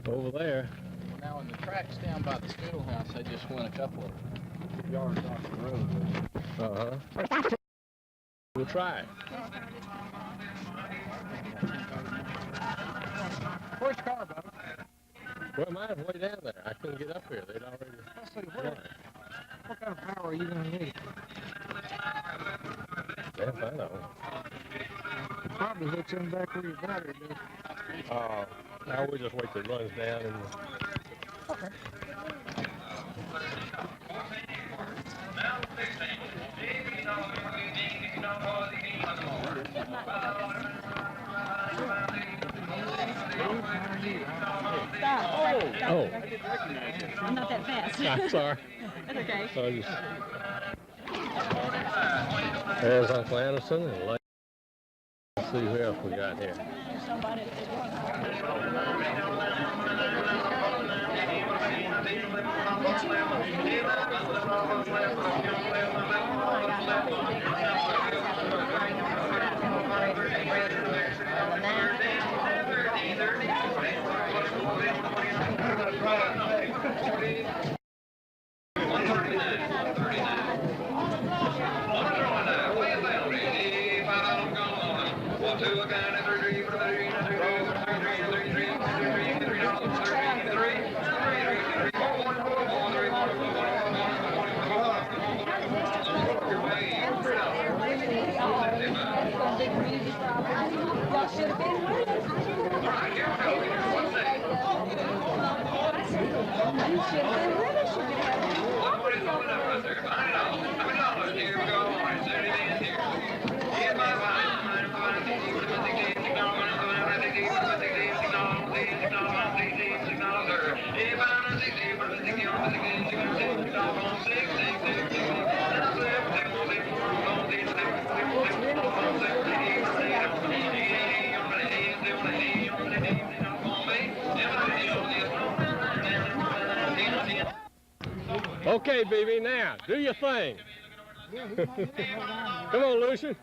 over there. Now, in the tracks down by the schoolhouse, they just went a couple of yards off the road. We'll try it. Where's your car, Bubba? Well, mine's way down there. I couldn't get up here. They'd already... Let's see, what kind of power are you going to need? Yes, I know. Probably hooks in back where your battery is. Now we'll just wait till it runs down and... Okay. Stop. Oh. I'm not that fast. I'm sorry. That's okay. There's Uncle Anderson and let's see who else we got here. Okay, baby, now, do your thing. Come on, Lucian.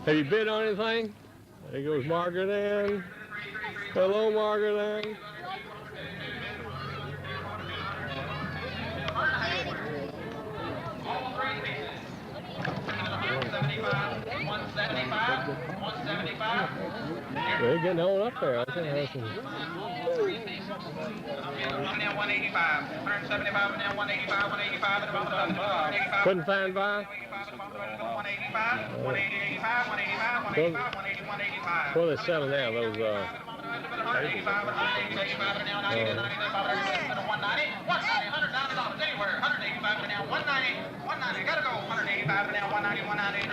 Have you bid on anything? There goes Margaret Ann. Hello, Margaret Ann. They're getting on up there. I think that's some... 185, 175, and now 185, 185, and about 185. Couldn't find by? 185, 185, 185, 185, 185. Well, they're selling now, those, 185, 185, and now 90, 190, $190 anywhere. 185, and now 190, 190, gotta go. 185, and now 190, 190,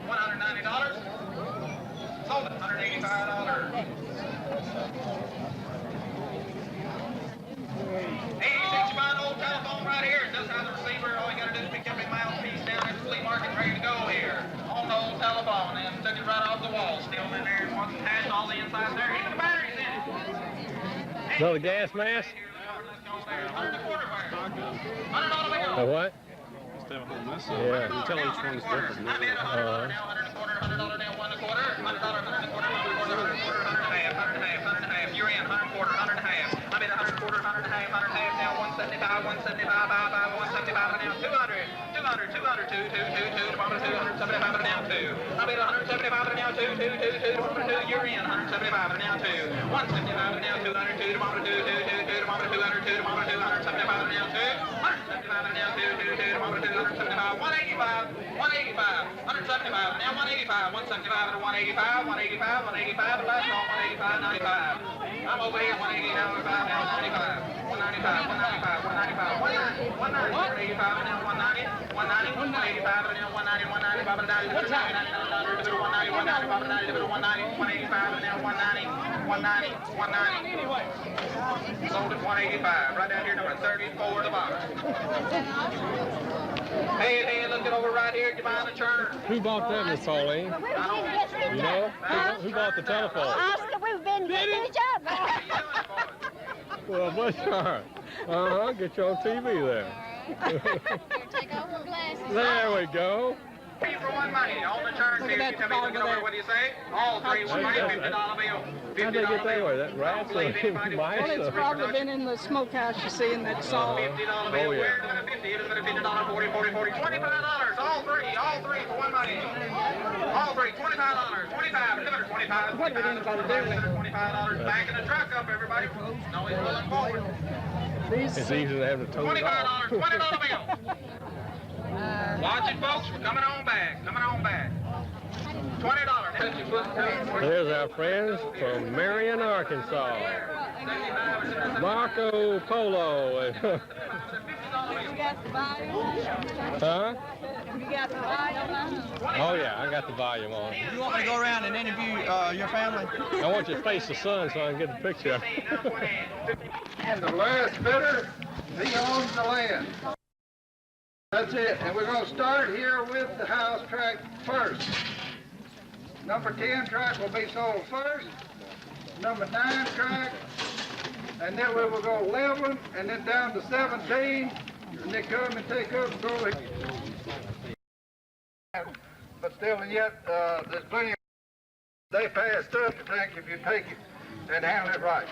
$190, $190. Sold it, $185. 86 fine old telephone right here. It does have the receiver. All you gotta do is pick every mouthpiece down at the flea market, ready to go here. On the old telephone, and took it right off the wall. Still in there, and once it has all the inside there. Even the batteries in it. another gas mask? A what? Yeah. You tell each one's different. You're in, 100 quarter, 100 and a half. I made 100 quarter, 100 and a half, 100 and a half, now 175, 175, 175, and now 200, 200, 200, 2, to bottom of 275, and now 2. I made 175, and now 2, to bottom of 2. You're in, 175, and now 2. 175, and now 200, 2 to bottom of 2, to bottom of 200, 2 to bottom of 2, 175, and now 2. 175, and now 2, to bottom of 2, 175, 185, 185, 175, now 185, 175, and 185, 185, 185, the last call, 185, 95. I'm over here, 180, now 95, now 95, 195, 195, 195, 190, 185, and now 190, 190, 185, and now 190, 190, 190, 190, 190, 185, and now 190, 190, 190. Sold at 185, right down here, number 34 at the bottom. Hey, looking over right here, Divine the Churn. Who bought that, Miss Pauline? You know? Who bought the telephone? Oscar, we've been getting each other. Well, bless your heart. Get you on TV there. Take off her glasses. There we go. Three for one money. On the turn, Look two. at You that tell me dog the number. there. What do you say? All three for money. $50 bill. How'd they $50 get that bill. way? That rats Believe anybody or mice? Well, it's probably been in the smokehouse, you see, in that salt. $50 bill. Oh, yeah. Where's the 50? It is a $50, 40, 40, 40. $25. All three for one money. All three. $25. 25. Limiter 25. What would anybody do with it? $25. Backing the truck up, everybody. No, he's pulling forward. It's easy to have the toes $25. off. $20 bill. Watch it, folks. We're coming on back. Coming on back. $20. There's our friends from Marion, Arkansas. Marco Polo. You got the volume? Huh? You got the volume on? Oh, yeah, I got the volume on. You want me to go around and interview your family? I want you to face the sun so I can get the picture. And the last bidder, he owns the land. That's it. And we're going to start here with the house track first. Number 10 track will be sold first. Number 9 track. And then we will go 11 and then down to 17. And then come and take up and go. But still and yet, there's plenty of they pass up the tank if you take it and handle it right.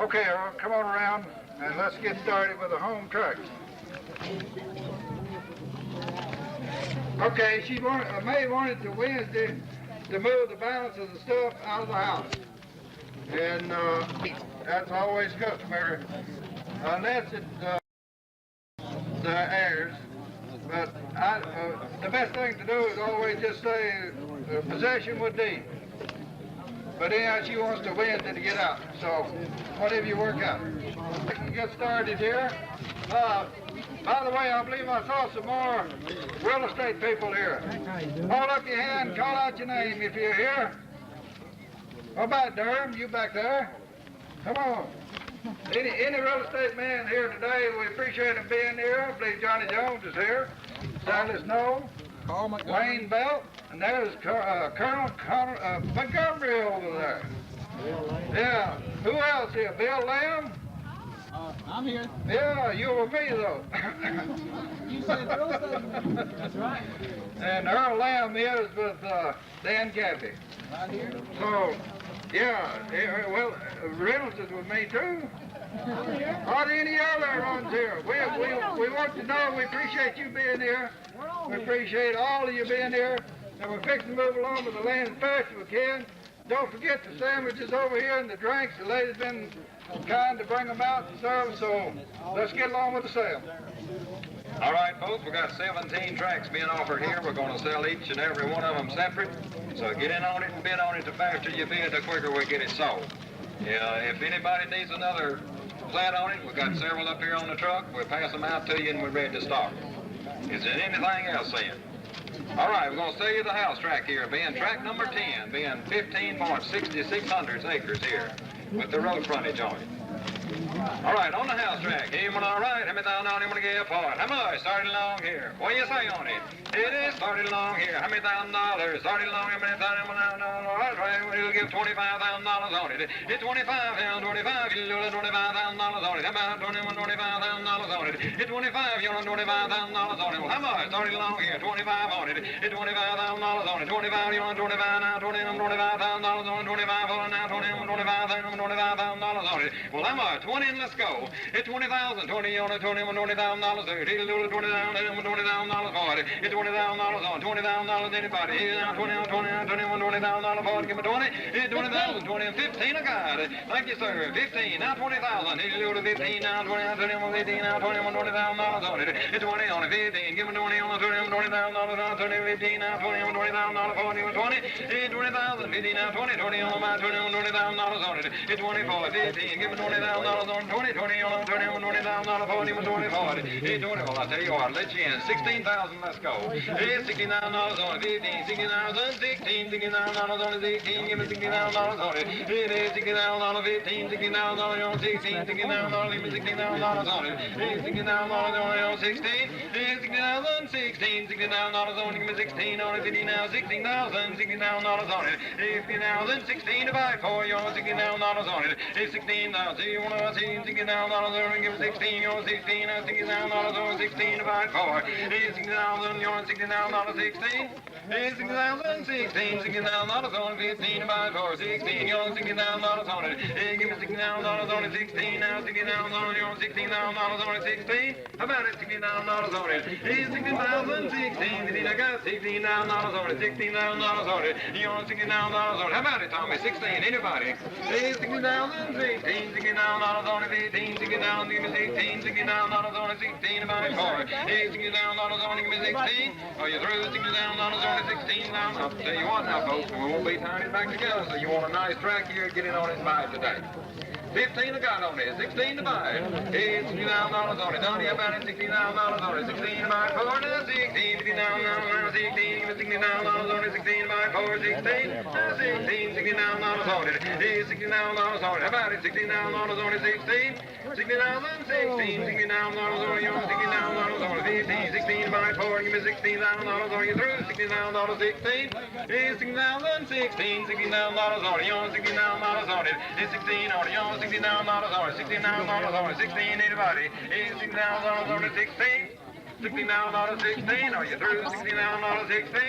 Okay, Earl, come on around and let's get started with the home track. Okay, May wanted to Wednesday to move the balance of the stuff out of the house. And that's always customary, unless it's the heirs. But the best thing to do is always just say possession with deed. But anyhow, she wants to Wednesday to get out. So whatever you work out. We can get started here. By the way, I believe I saw some more real estate people here. Hold up your hand, call out your name if you're here. What about Durham? You back there? Come on. Any real estate man here today, we appreciate him being here. I believe Johnny Jones is here. Silas Noel, Wayne Belt, and there's Colonel Montgomery over there. Yeah. Who else here? Bill Lamb? I'm here. Yeah, you were me though. You said real estate. That's right. And Earl Lamb is with Dan Gaffey. Right here. So, yeah, well, Reynolds is with me too. Are there any other ones here? We want to know, we appreciate you being here. We appreciate all of you being here. And we're fixing to move along with the land as fast as we can. Don't forget the sandwiches over here and the drinks. The lady's been kind to bring them out and serve, so let's get along with the sale. All right, folks, we've got 17 tracks being offered here. We're going to sell each and every one of them separate. So get in on it and bid on it. The faster you bid, the quicker we get it sold. Yeah, if anybody needs another plat on it, we've got several up here on the truck. We'll pass them out to you and we're ready to start. Is there anything else then? All right, we're going to sell you the house track here, being track number 10, being 15.66 acres here with the road frontage on it. All right, on the house track, anyone all right? How many thousand on him want to get for it? How much? Starting along here. What do you say on it? It is starting along here. How many $1,000? Starting along here. How many thousand? That's right. We'll give $25,000 on it. It's 25 now. 25. You do $25,000 on it. How about $25,000 on it? It's 25. You want $25,000 on it. Well, how much? Starting along here. 25 on it. It's $25,000 on it. 25. You want 25 now? $25,000 on it. 25 on it now. $25,000 on it. Well, how much? 20 and let's go. It's 20,000. 20 on it. $20,000 there. He'll do $20,000 for it. It's $20,000 on. $20,000 anybody. He's now $20,000 for it. Give me 20. It's 20,000. 20 and 15 I got it. Thank you, sir. 15. Now 20,000. He'll do 15 now. 20, 15 now. $20,000 on it. It's 20 on it. 15. Give me 20 on it. $20,000 on 20, 15 now. $20,000 for it. 20. It's 20,000. 15 now. 20. 20 on my $20,000 on it. It's 20 for it. 15. Give me $20,000 on 20. 20 on $20,000 for it. 20 for it. It's 20. Well, I'll tell you what. Let you in. 16,000. Let's go. It's $69 on it. 15. 16,000. 16. 16,000 $69 on it, 16, give me $69 on it. It is $69 on 15, $69 on 16, $69, give me $69 on it. It's $69 on 16, it's $69 on 16, $69 on it, give me 16 on it, $59, $16,000, $69 on it. It's $59, 16 divide 4, you're $69 on it. It's 16,000, you want to see $69 on it, give me 16, you're 16, $69 on 16 divide 4. It's 60,000, you're 60,000 on 16. It's 60,000, 16, 60,000 on 15 divide 4, 16, you're 60,000 on it. Hey, give me 60,000 on it, 16, now 60,000 on it, you're 16,000 on it, 16. How about it, 60,000 on it? It's 60,000, 16, I got 16,000 on it, 16,000 on it, you're 60,000 on it. How about it, Tommy? 16, anybody? It's 60,000, 16, 60,000 on it, 15, 60,000, give me 16, 60,000 on it, 16 divide 4. Hey, 60,000 on it, give me 16. Are you through? 60,000 on it, 16,000. I'll tell you what now, folks, we won't be tying it back together, so you want a nice track here, get it on it and buy it today. 15 I got on it, 16 to buy it. Hey, $60,000 on it. Donnie, how about it? $16,000 on it. 16 to buy it for now. 16, $60,000 on it. 16, give me $16,000 on it. 16 to buy it for 16. 16, $60,000 on it. Hey, $60,000 on it. How about it? $16,000 on it. 16. 60,000, 16, $60,000 on it. You're $60,000 on it. 15, 16 to buy it for. Give me $16,000 on it. You through? $16,000, 16. Hey, $16,000, 16, $60,000 on it. You're $60,000 on it. It's 16 on it. You're $16,000 on it, $16,000 on it, 16, anybody? $16,000 on it, 16, $16,000 16, are you through? $16,000 16,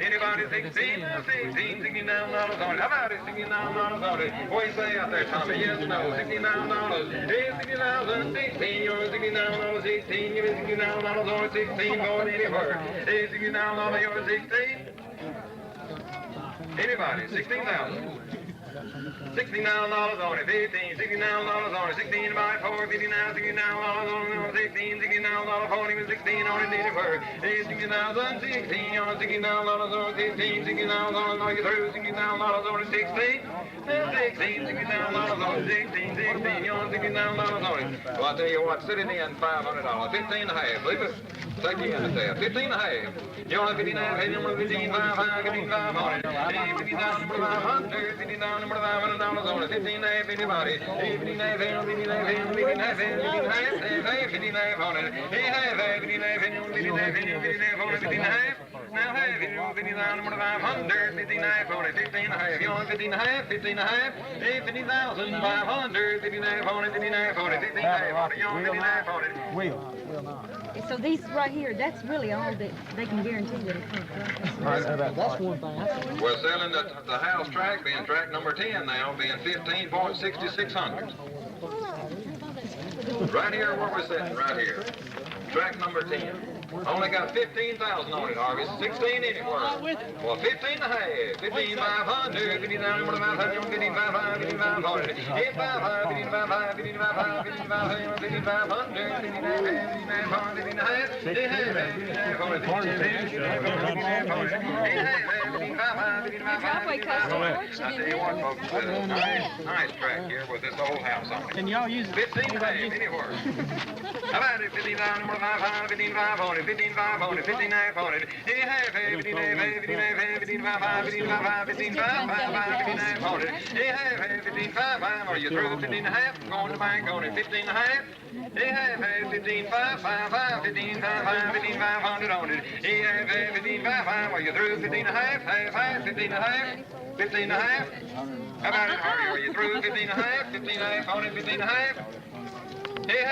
anybody? 16, 16, $16,000 on it, how about it? $16,000 on it, what do you say out there, Tommy? Yes or no? $16,000, hey, $16,000 16, you're $16,000 16, give me $16,000 on it, 16, going anywhere, hey, $16,000 you're 16, anybody? 16,000. $69 on it, 15, $69 on it, 16 by 4, 59, $69 on it, 16, $69 on it, 16 on it, anywhere. 16,000, 16 on it, $69 on it, 15, $69 on it, through, $69 on it, 16, 16, $69 on it, 16, 16, you're $69 on it. Well, I'll tell you what, sit it in $500, 15 and a half, leave it. Take the end of that. 15 and a half. You want 59, 15, 5, 55 on it. 50,000, 500, 50,000, $500 on it. 15 and a half, anybody. 15 and a half, 15 and a half, 15 and a half, 15 and a half on it. 15 and a half, 15 and a half, 15 and a half on it. 15 and a half. Now have it, 50,000, 500, 15 and a half on it. 15 and a half. You want 15 and a half, 15 and a half, 50,000, 500, 15 and a half on it, 15 and a half on it, 15 and a half on it. You want 15 and a half on it. Will not. So these right here, that's really all that they can guarantee that it comes, right? That's one thing. We're selling the house track, being track number 10 now, being 15.6600. Right here where we're sitting, right here. Track number 10. Only got 15,000 on it, Harvey. 16 anywhere. Well, 15 and a half. 15,500. 59,500. 55,500. 55,500. 55,500. 55,500. 55,500. 55,500. I tell you what, folks, nice track here with this old house on it. Can y'all use it? 15 and a half anywhere. How about it? 15,500. 15,500. 15,500, 15,500 on it. 15,500, 15,500, 15,500, 15,500, 15,500. 15,500, are you through? 15,500, going to bank on it. 15,500. 15,500, 15,500 on it. 15,500, are you through? 15,500, 15,500, 15,500. How about it, Harvey? Are you through? 15,500, 15,500 on it, 15,500. Hey,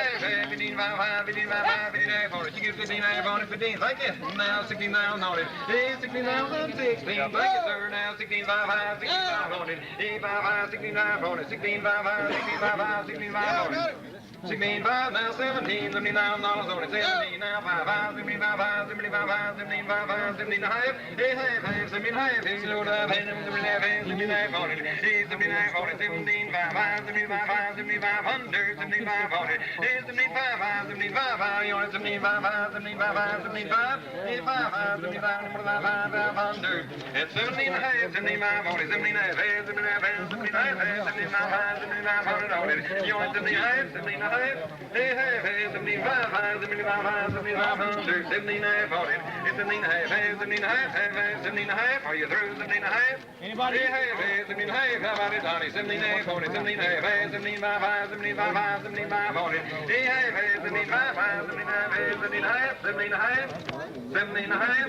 15,500, 15,500, 15,500 on it. You get 15,500 on it, 15. Thank you. Now 16,000 on it. Hey, 16,000, 16. Thank you, sir. Now 16,500, 16,500 on it. Hey, 5,500, 16,500 on it. 16,500, 16,500, 16,500 on it. 16,500, now 17, $79 on it. 17, now 5,500, 75,000, 75,000, 75,000, 75,000. Hey, half, 75,000. Hey, load up, hey, 75,000 on it. Hey, 75 on it. 17,500, 75,000, 7,500, 75 on it. Hey, 75,000, 75,000, you want it, 75,000, 75,000, 75. Hey, 5,000, 75,000, 5,500. It's 17 and a half, 75 on it. 17 and a half, 75,000, 75,000, 75,000 on it. You want 17 and a half, 17 and a half. half. Hey, half, hey, 75, half, 75, half, 7500, 17 and a half on it. It's 17 and a half, half, 17 and a half, half, half, 17 and a half. Are you through? 17 and a half. Anybody? Hey, half, hey, 17 and a half. How about it, Donnie? 17 and a half on it, 17 and a half, half, 75, half, 75, half, 75 on it. Hey, half, hey, 75, half, 75, half, 17 and a half, 17 and a half, 17 and a half.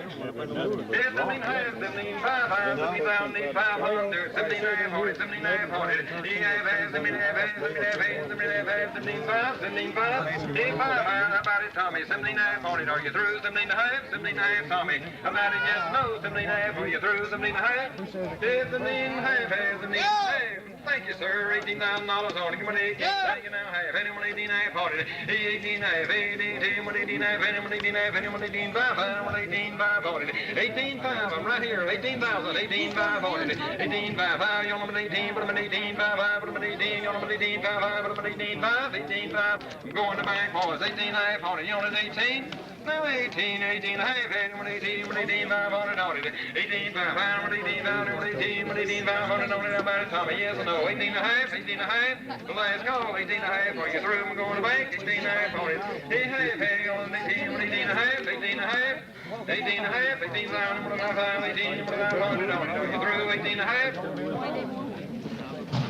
Hey, 17 and a half, 75, half, 7500, 17 and a half on it, 17 and a half on it. Hey, half, half, 17 and a half, half, 17 and a half, half, 17 and a half, 75, 75. Hey, 5, how about it, Tommy? 17 and a half on it. Are you through? 17 and a half, 17 and a half, Tommy. How about it? Yes, no, 17 and a half. Are you through? 17 and a half. Hey, 17 and a half, half, 17 and a half. Thank you, sir. $18,000 on it. Come on, 18. Thank you now, half. Anyone 18 and a half on it. Hey, 18 and a half. 18, 18 and a half. Anyone 18 and a half. Anyone 18 5. Anyone 18 5 on it. 18 5. I'm right here. 18,000. 18 5 on it. 18 5. You on 18. Put them at 18 5. Put them at 18. You on 18 5. Put them at 18 5. 18 5. I'm going to bank, boys. 18 and a half on it. You on 18? Now 18, 18 and a half, 18, 500 on it. 18, 500, 18, 500, 18, 500 on it. How about it, Tommy? Yes or no? 18 and a half, 18 and a half. The last call, 18 and a half. Are you through? I'm going to bank. 18 and a half on it. Hey, half, hey, on 18, 18 and a half, 18 and a half. 18 and a half, 18,000, 18, 500 on it. Are you through? 18 and a half.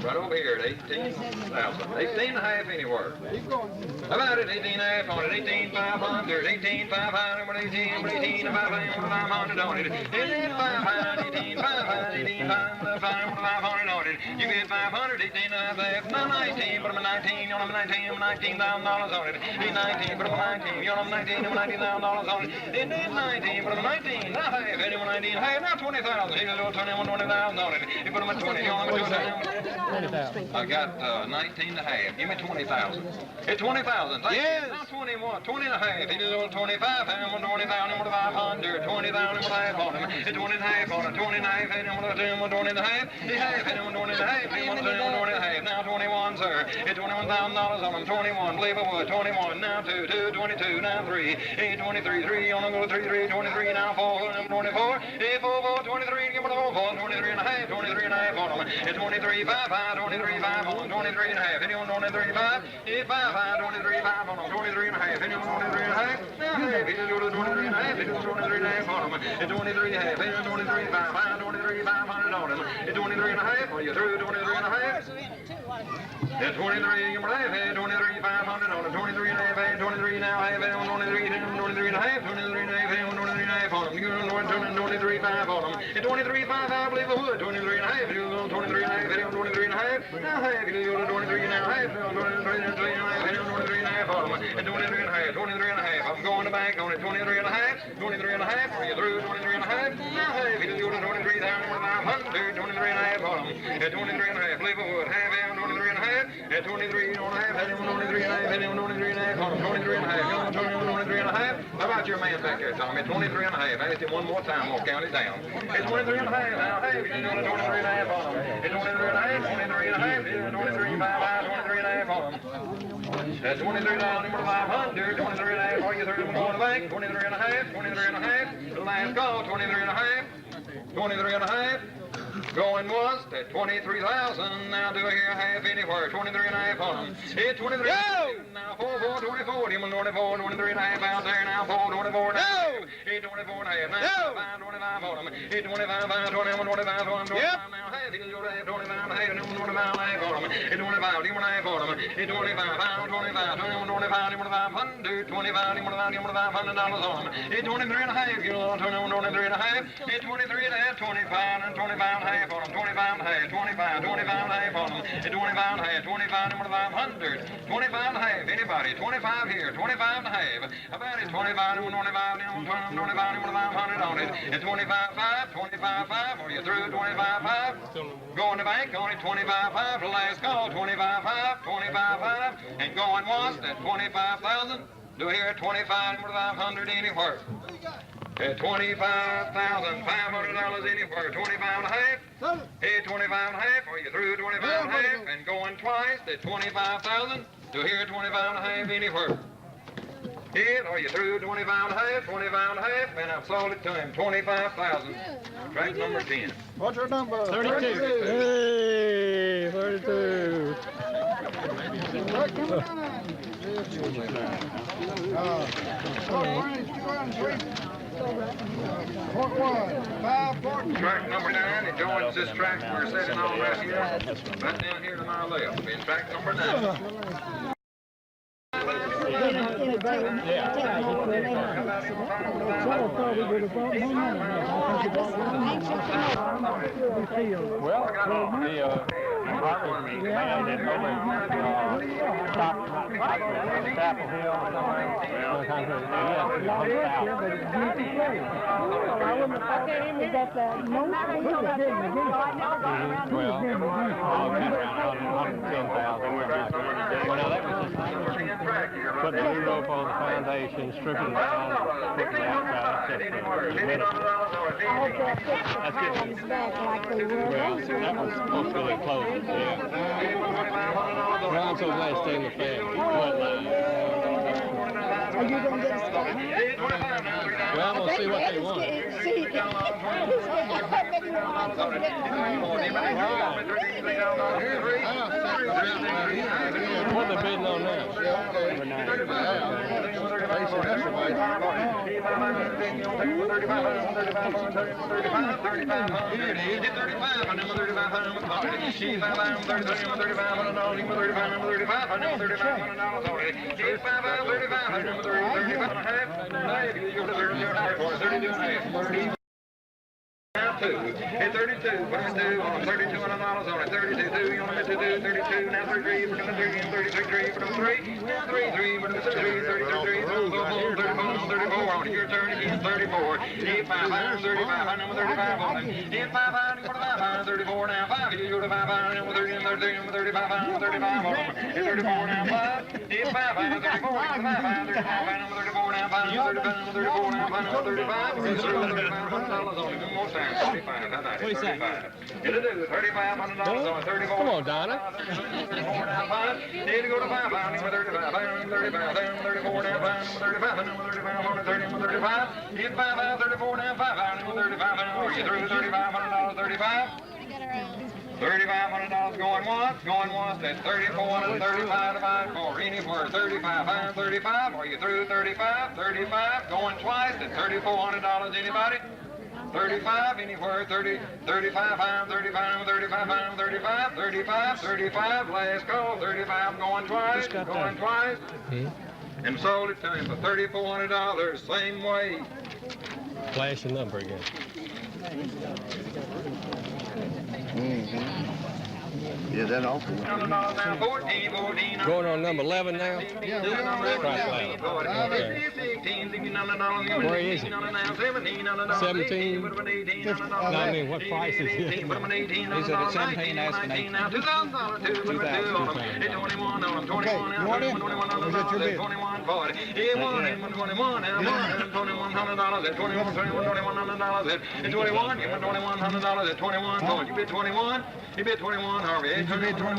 Right over here at 18,000. 18 and a half anywhere. How about it? 18 and a half on it. 18,500. 18,500. 18, 500 on it. 18,500. 18,500. 18,500 on it. You get 500. 18 and a half. Now 19. Put them at 19. You're on 19. $19,000 on it. 19. Put them at 19. You're on 19. $19,000 on it. And then 19. Put them at 19. Now half. Anyone 19. Half. Now 20,000. You can do 20,000 on it. You put them at 20. You're on 20,000. I got 19 and a half. Give me 20,000. It's 20,000. Yes. Now 21. 20 and a half. He did 25. And 20,000. 500. 20,000 and a half on him. It's 20 and a half on it. 20 and a half. And 20 and a half. He half. And 20 and a half. He 20 and a half. Now 21, sir. It's $21,000 on him. 21. Believe I would. 21. Now 2. 2. 22. Now 3. 8. 23. 3. On him go 3. 3. 23. Now 4. 24. 8. 4. 4. 23. Give me the 4. 23 and a half. 23 and a half on him. It's 23. 5. 23, 5 on 23 and a half. Anyone 23, 5? 8, 5, 5, 23, 5 on 23 and a half. Anyone 23 and a half? Now, half. He just go to 23 and a half. He just 23 and a half on him. It's 23 and a half. Anyone 23, 5, 5, 23, 500 on him. It's 23 and a half. Are you through 23 and a half? It's 23 and a half. 23, 500 on him. 23 and a half. 23 now. Half. Anyone 23, 23 and a half. 23 and a half. Anyone 23 and a half on him. You're going 23, 5 on him. It's 23, 5, I believe I would. 23 and a half. You're going 23 and a half. Anyone 23 and a half. Now half, you go to 23 and a half, 23 and a half on them, and 23 and a half, 23 and a half. I'm going to bank on it, 23 and a half, 23 and a half. Are you through 23 and a half? Now half, you go to 23,500, 23 and a half on them, and 23 and a half. Believe I would, half down, 23 and a half, and 23 and a half, and 23 and a half, and 23 and a half on them, 23 and a half. You want 23 and a half? How about your man back there, Tommy? 23 and a half. Ask him one more time, we'll count it down. It's 23 and a half. Now half, you go to 23 and a half on them, and 23 and a half, 23 and a half, 23, 5, 23 and a half on them. That's 23,500, 23 and a half. Are you through? I'm going to bank. 23 and a half, 23 and a half. The last call, 23 and a half, 23 and a half. Going once at 23,000. Now do I hear half anywhere? 23 and a half on them. It's 23. Now 4, 4, 24. Him 24, 23 and a half out there. Now 4, 24 and a half. 8, 24 and a half. Now 5, 25 on them. 8, 25, 5, 21, 25, 25. Now half. He can go to half. 25 and a half. And 25 and a half on them. 8, 25, 21 and a half on them. 8, 25, 5, 25, 21, 25, 2500, 25, 25, $500 on them. 8, 23 and a half. You know, 21, 23 and a half. 8, 23 and a half. 25 and 25 and a half on them. 25 and a half. 25, 25 and a half on them. 25 and a half. 25 and 500. 25 and a half. Anybody? 25 here. 25 and a half. How about it? 25 and 25 and 25 and 500 on it. And 25 5. 25 5. Are you through? 25 5. Going to bank on it. 25 5. The last call. 25 5. 25 5. And going once at 25,000. Do here 25 and 500 anywhere. At $25,500 anywhere. 25 and a half. Hey, 25 and a half. Are you through 25 and a half? And going twice at 25,000. Do here 25 and a half anywhere. Hey, are you through 25 and a half? 25 and a half. And I've sold it to him. 25,000. Track number 10. What's your number? 32. Hey, 32. Track number 9, it joins this track we're sitting on right here, right down here to my left. In track number 9. Putting a new rope on the foundation, stripping it down, putting the outside stuff. That was supposed to be closed, yeah. Well, I'm so glad to stay in the family. Are you going to get a spot? Well, I'm going to see what they want. What are they bidding on now? Now 2, hit 32, put him in 2, on $3,200 on it, 32, you want him to do 32, now 33, put him in 3, and 33, put him in 3, now 33, put him in 3, 33, 34, on it, your turn again, 34, hit 5, 35, number 35 on him, hit 5, you go to 5, 34, now 5, you go to 5, number 30, and 35, 35 on him, hit 34, now 5, hit 5, 34, 5, 35, number 34, now 5, 35, 34, now 5, number 35, it's $35 on him, one more time. 35, how about it? 35. It'll do $3,500 on 34. Come on, Donna. 34 now 5. Need to go to 5. Number 35. 35. 34 now 5. Number 35. Number 35 on 30. Number 35. Hit 5. 34 now 5. Number 35. Are you through? $3,500. 35. $3,500 going once, that's 3435 divided 4, anywhere 35, 35, are you through 35, 35, going twice, that's $3,400, anybody? 35, anywhere, 30, 35, 35, 35, 35, 35, 35, last call, 35, going twice, and sold it to him for $3,400, same way. Flash the number again. Yeah, that awful. Going on number 11 now? Yeah, Right, 11. Okay. Where is it? 17? No, I mean, what price is it? Is it at 17 asking 18? Okay, you want it? Is that your bid? You bid 21, Harvey. You bid $21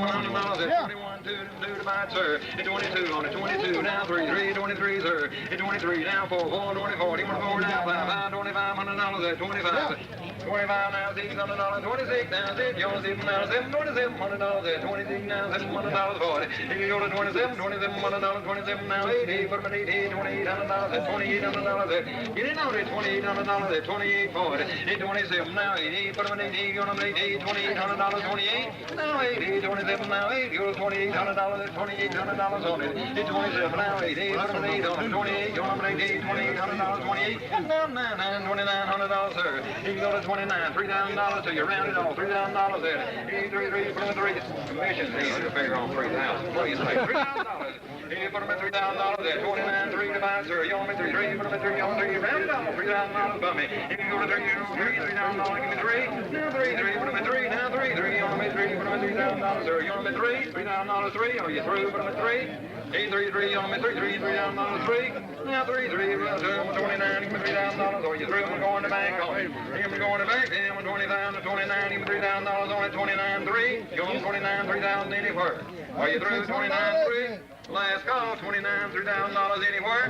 at 21, 2 to buy it, sir. At 22 on it, 22, now 3, 23, sir. At 23, now 4, 24, 24, now 5, $2,500 at 25. 25 now, $600, 26 now, $6, yours $7 now, $7,200 at 26 now, $700 for it. If you go to 27, $2,700, 27 now, 80, put them at 80, $2,800 at $2,800 at, get in on it, $2,800 at 28 for it. At 27 now, 80, put them at 80, go to 80, $2,800, 28, now 80, 27 now, 80, go to $2,800 at $2,800 on it. At 27 now, 80, put them at 80, on 28, go to 80, $2,800, 28, now 99, $2,900, sir. You can go to 29, $3,000 till you round it off, $3,000 at 83, put them at 3. Commission's easy to figure on 3,000. What do you say? $3,000. You put them at $3,000 at 29, 3 divided, sir. You want me 3, put them at 3, on 3, round it off, $3,000 above me. You can go to 3, $3,000, give me 3. Now 3, put them at 3, now 3, you want me 3, put them at $3,000, sir. You want me 3, $3,000, 3, are you through? Put them at 3. 833, you want me 3, $3,000, 3. Now 3, 29, give me $3,000, are you through? I'm going to bank on it. I'm going to bank, I'm 20,000 to 29, give me $3,000 on it, 29, 3. You want 29, 3,000 anywhere. Are you through? 29, 3. Last call, $29, $3,000 anywhere.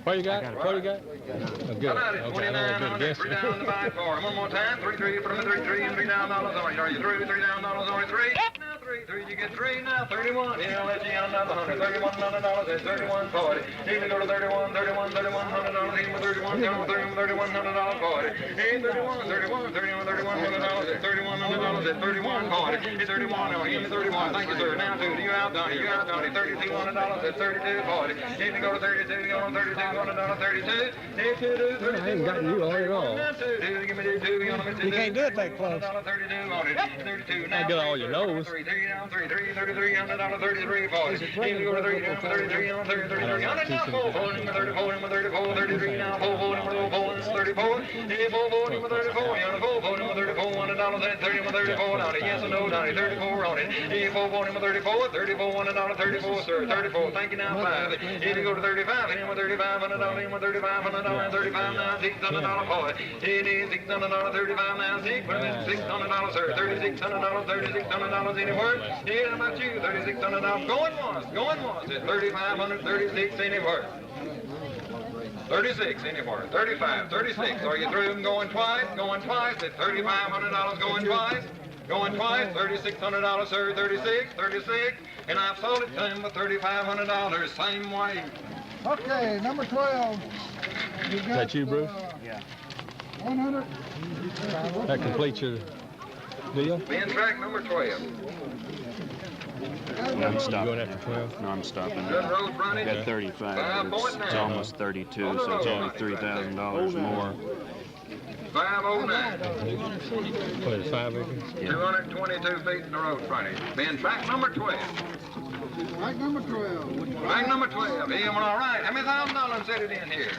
What you got? What you got? Oh, good. How about it? Okay, I don't want to get 3 down to buy it for. One more time. 3, put them at 3, and $3,000 on it. Are you through? $3,000 on it, 3. Now three, you get three now, 31. Yeah, I'll let you in another $100. $3100 at 31.40. Need to go to 31, $100. Need to 31, $3100 for it. Hey, 31, $3100 at 3100 at 31.40. Hey, 31, oh, give me 31. Thank you, sir. Now, dude, you out, Donnie. $3200 at 32.40. Need to go to 32, you on $3200, 32. Need to do 32. I ain't gotten you on at all. Give me 2, you on You can't do it that close. 32 on it. 32 now. I get all your nose. $33, $33, 33, 40. Need to go to 33 on 33 now. 4, 33 now. 4, 34. Hey, 4, 34. You on 4, 34, $100 at 30, 34 on it. Yes or no, Donnie? 34 on it. Hey, 4, 34, $100, 34, sir. 34. Thank you now, 5. Need to go to 35. Hey, $35, $100, $35, 35 now. $600 for it. It is $600, 35 now. $600, sir. $3600 anywhere. Yeah, how about you? $3600. Going once at 3,500, 36 anywhere. 36 anywhere. 35, 36. Are you through? Going twice at $3,500. Going twice. $3,600, sir. 36. And I've sold it to him for $3,500. Same way. Okay, number 12. Is that you, Bruce? Yeah. 100. That completes your deal? Being track number 12. I'm stopping. Going after 12? No, I'm stopping. Good road running. At 35. It's almost 32, so it's only $3,000 more. 509. What is it, 5 acres? 222 feet in the road frontage. Being track number 12. Track number 12. Track number 12. He went all right. How many $1,000 set it in here?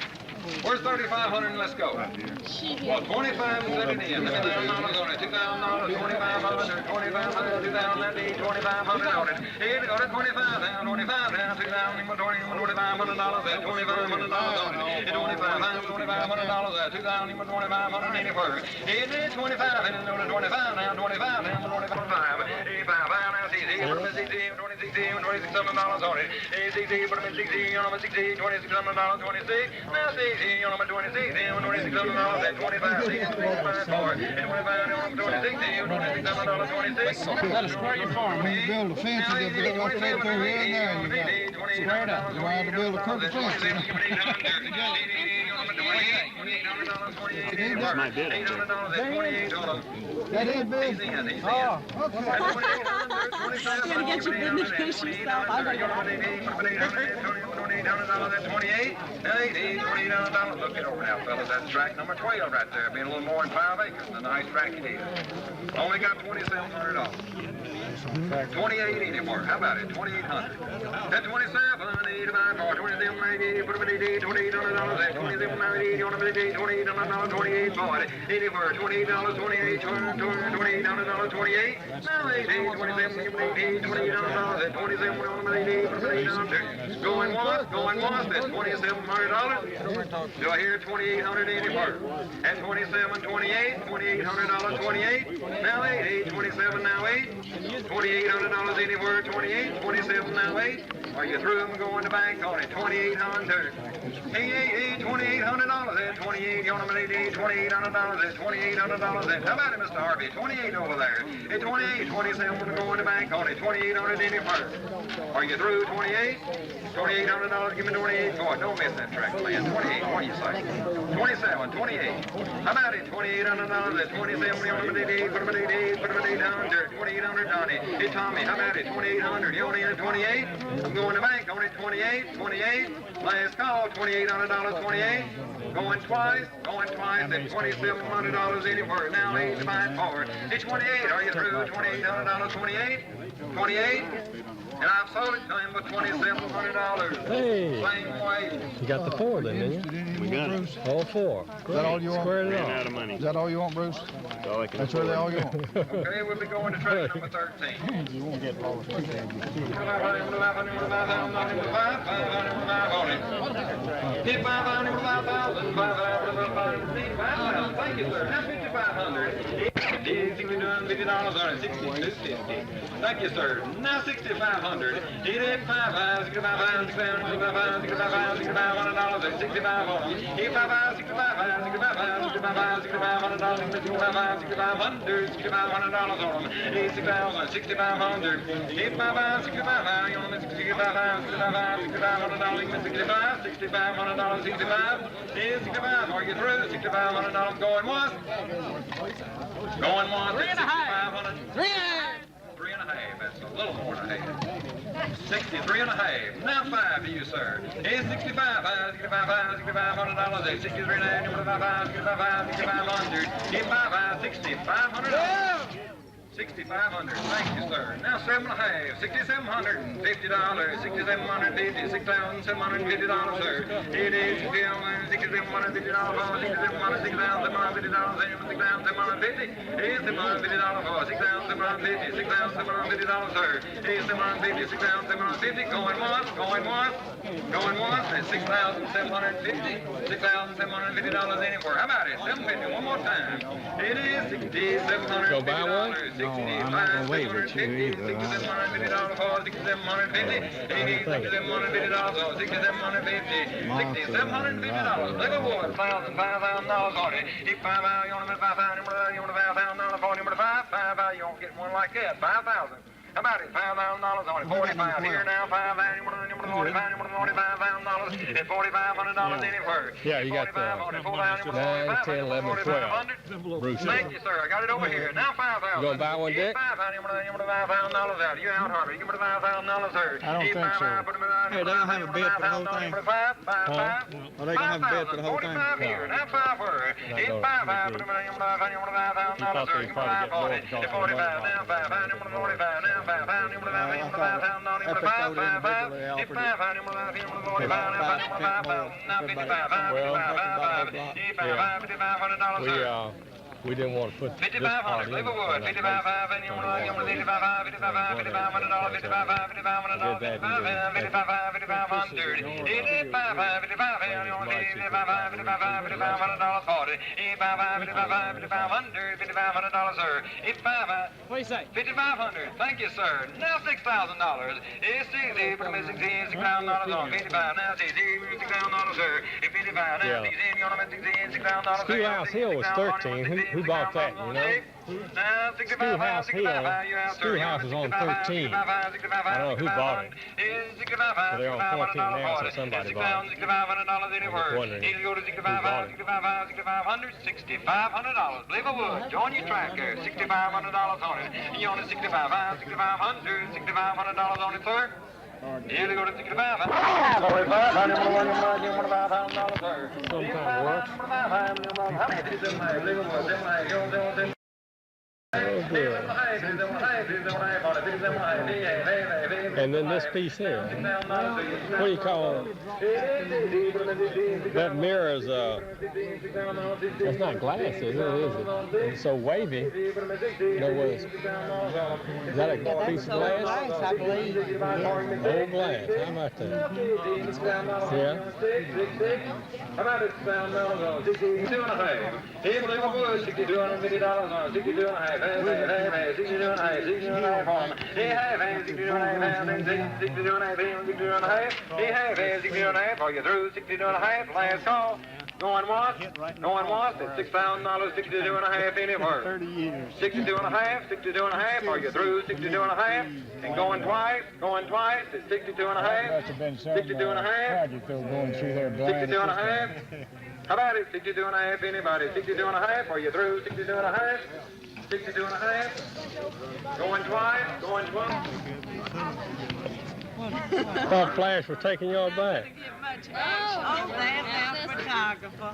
Where's 3,500 and let's go? Well, 25 and set it in. How many $1,000 on it? $2,000, 2,500, 2,500, 2,000, 2,500 on it. Here we go to 25 down, 2,000, $2,500 at $2,500 on it. 2,500 at $2,500 anywhere. It is 25 and go to 25 now, 25 down, 25. 85 now, $26,700 on it. $60, put them in 60, on them 60, $26,700, 26. Now, see, on them 26, $26,700 at 25, see, 25 more. And 25 on them 26, $26,700, 26. Let us where you farm. When you build a fence, you gotta build like that through here and there. You got Square it up. you have to build a crooked fence. That's my bid. That is big. You gotta get your business finished yourself. I gotta Look it over now, fellas. That's track number 12 right there. Being a little more than 5 acres than the nice track it is. Only got $2,700. 28 anymore. How about it? 2,800. That 27 divided by 2790. Put them in $2800. That 2790. You want to be $2800. 28 for it. Anywhere. $28. 28. $28. 28. Now 18. 27. $28. That 27. Going once. That's $2,700. Do I hear 2,800 anywhere? At 27, 28, $2,800, 28. Now 8, 27, now 8. $2,800 anywhere, 28, 27, now 8. Are you through? I'm going to bank on it, 2,800. Hey, $2,800 at 28. You want to $2800 at $2,800. How about it, Mr. Harvey? 28 over there. At 28, 27, we're going to bank on it, 2,800 anywhere. Are you through? 28? $2,800. Give me 28 for it. Don't miss that track, man. 28. What do you say? 27, 28. How about it? $2,800 at 27. You want to $28? Put them in $8. Put them in $800. 2,800, Donnie. Hey, Tommy, how about it? 2,800. You only in 28? I'm going to bank on it. 28. 28. Last call. $2,800. 28. Going twice at $2,700 anywhere. Now 8 to buy for it. It's 28. Are you through? $2,800. 28. 28. And I've sold it to him for $2,700. Hey. Same way. You got the 4 then, didn't you? We got it. All 4. Is that all you want? Squared it Ran off. out of money. Is that all you want, Bruce? That's all I can That's really all you want? Okay, we'll be going to track number 13. You won't get all the Hit 5,000, thank you, sir. Now 5,500. $62,050 on it, $62.50. Thank you, sir. Now $6,500. 8855, $65,500, $65,500, $65,500, $65,500, $855, $65,500, $65,500, $65,500, $6,500 on them. $6,500, $6,500, $855, $65,500, you know, $65,500, $65,500, $65,500, $65, $65. Are you through? $6,500 going once. Going once. $6,500. 3.5. That's a little more than a half. 63.5. Now 5 to you, sir. It's $65,500, $6,500, $63.5, $65,500, $6,500. 6,500. Thank you, sir. Now 7.5. $6,750. $6,750. $6,750, sir. It is $6,750. $6,750. $6,750. It's $750 for $6,750. $6,750, sir. It's $750. $6,750. Going once. Going once. Going once. It's $6,750. $6,750 anywhere. How about it? $750. One more time. It is $6,750. Go buy one? No, I'm not going to wait with you either. $6,750 for $6,750. $6,750. Look at what? $5,000 on it. If $5,000, you want to $5,000 for $5,000 $5,000, you won't get one like that. $5,000. How about it? $5,000 on it. 45 here now. $5,000. $45,000. It's $4,500 anywhere. Yeah, you got 9, 10, 11, 12. Bruce. Thank you, sir. I got it over here. Now 5,000. You gonna buy one, Dick? $5,000 out. You out, Harvey. You put $5,000, sir. I don't think so. Hey, they don't have a bid for the whole thing. Are they gonna have a bid for the whole thing? 45 here. Now 5 for her. It's 5,000. $5,000, sir. You put 5 on it. It's 45. Now 5,000. You put 45. Now 5,000. You put 5,000. You put 5,000. You put 5,000. It's 5,000. You put 5,000. You put 45. Now 5,000. Now 55. We didn't want to put this part in. $5,500. $5,500. $5,500. What do you say? $5,500. Thank you, sir. Now $6,000. It's easy. Put them in $6,000 on. 55. Now it's easy. $6,000, sir. 55. Now it's easy. $6,000. Schoolhouse Hill was 13. Who bought that, you know? Schoolhouse Hill. Schoolhouse is on 13. I don't know who bought it. So they're on 14 now, so somebody bought it. I'm wondering who bought it. $6,500. Believe I would. Join your track there. $6,500 on it. You own it $6,500. $6,500 on it, sir. Here we go to $6,500. And then this piece here. What do you call it? That mirror is, it's not glass, is it? It's so wavy. No way. Is that a piece of glass? I believe. Old glass. How about that? Yeah. How about it? $62.5. $62.50 on $62.5. Are you through? $62.5. Last call. Going once. Going once. It's $6,000. $62.5 anywhere. 30 years. $62.5. $62.5. Are you through? $62.5. And going twice. Going twice. It's $62.5. Must have been some $62.5. project they were going through there. Brian. $62.5. How about it? $62.5. Anybody? $62.5. Are you through? $62.5. $62.5. Going twice. Going twice. I thought Flash was taking y'all back. Oh, that's our photographer.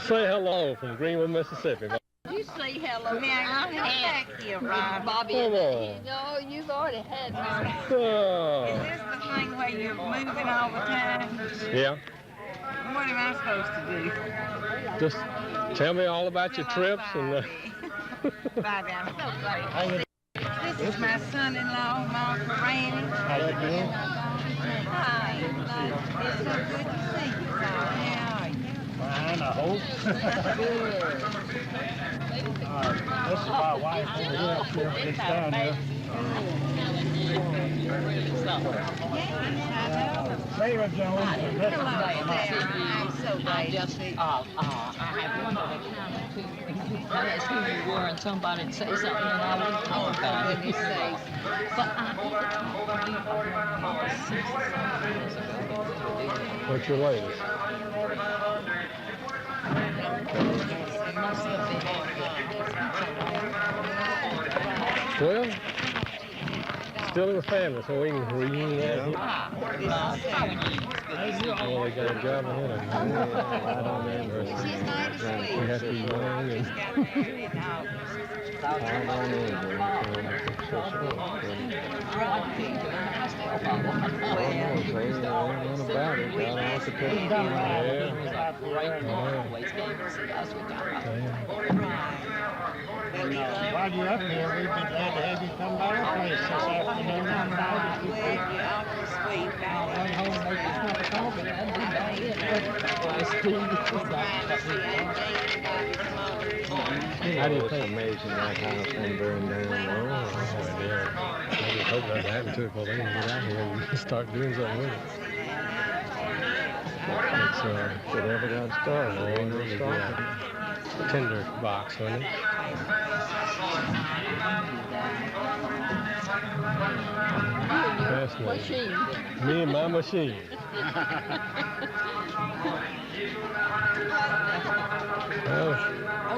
Say hello from Greenwood, Mississippi. You say hello. Man, I'll thank you, Bobby. Come on. No, you've already had one. Oh. Is this the thing where you're moving all the time? Yeah. What am I supposed to do? Just tell me all about your trips and. Bobby, I'm so grateful. This is my son-in-law, Mark Randy. How you doing? Hi. It's so good to see you, son. How are you? Fine, I hope. Good. This is my wife over here. She gets down here. Sarah Jones. I'm so glad to see you. I have one other comment too. I asked who you were and somebody would say something and I would talk about it. Goodness sakes. But I think What's your latest? Well, still in the family, so we can reunion that. Oh, they got a job ahead of them. Right on there. We have to be young and... While you're up here, we'd be glad to have you come by our place this afternoon. I'm glad you're awfully sweet. Run home and make us cup of coffee. I didn't think amazing that house been burned down. Oh, yeah. I just hope nothing happened to it before they can get out here and start doing something with it. It's Whatever got started, a tinder box, wasn't it? Fascinating. Me and my machine. Well,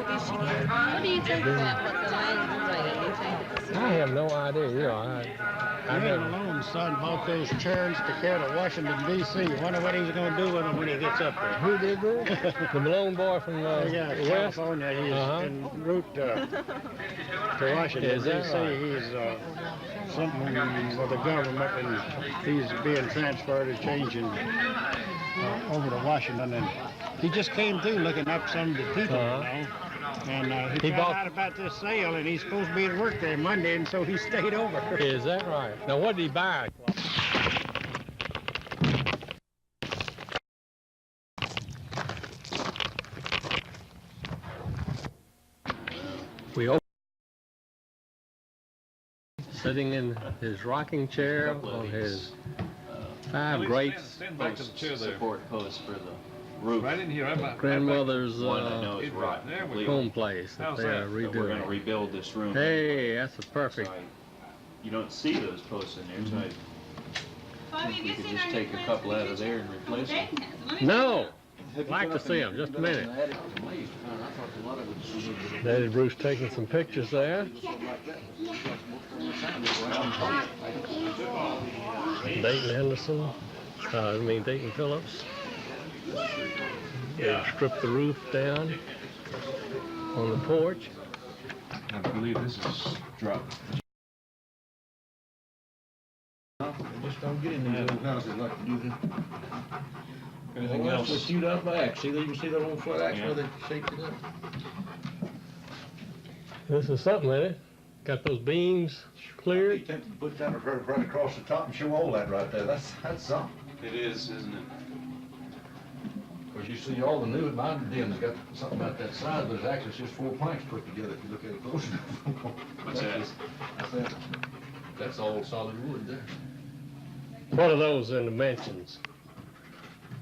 What do you think about what the land is? I have no idea. You know, Henderson-Malone's son bought those chairs to carry to Washington, D.C. Wonder what he's going to do with them when he gets up there. Who did that? The Malone boy from West? California. He's en route to Washington, D.C. Right? He's something with the government, and he's being transferred and changing over to Washington. And he just came through looking up some of the people, you know. And he found out about this sale, and he's supposed to be at work there Monday, and so he stayed over. Is that right? Now, what did he buy? We opened, sitting in his rocking chair on his 5 great support posts for the roof. Right in here. grandmother's One I know is rotten. home place that they are So we're going to redoing. rebuild this room. Hey, that's a perfect. So you don't see those posts in there, so I think we could just take a couple out of there and replace them. No! I'd like to see them. Just a minute. Daddy Bruce taking some pictures there. Dayton Henderson. Dayton Phillips. They stripped the roof down on the porch. I believe this is dropped. Just don't get in there. Anything else? They shoot out back. See, you can see that old flat axe where they shaped it up. This is something, isn't it? Got those beams cleared. Tempted to put that right across the top and show all that right there. That's something. It is, isn't it? Of course, you see all the new, mine den's got something about that size, but it's actually just 4 planks put together if you look at it close enough. What's that? That's all solid wood there. What are those in dimensions?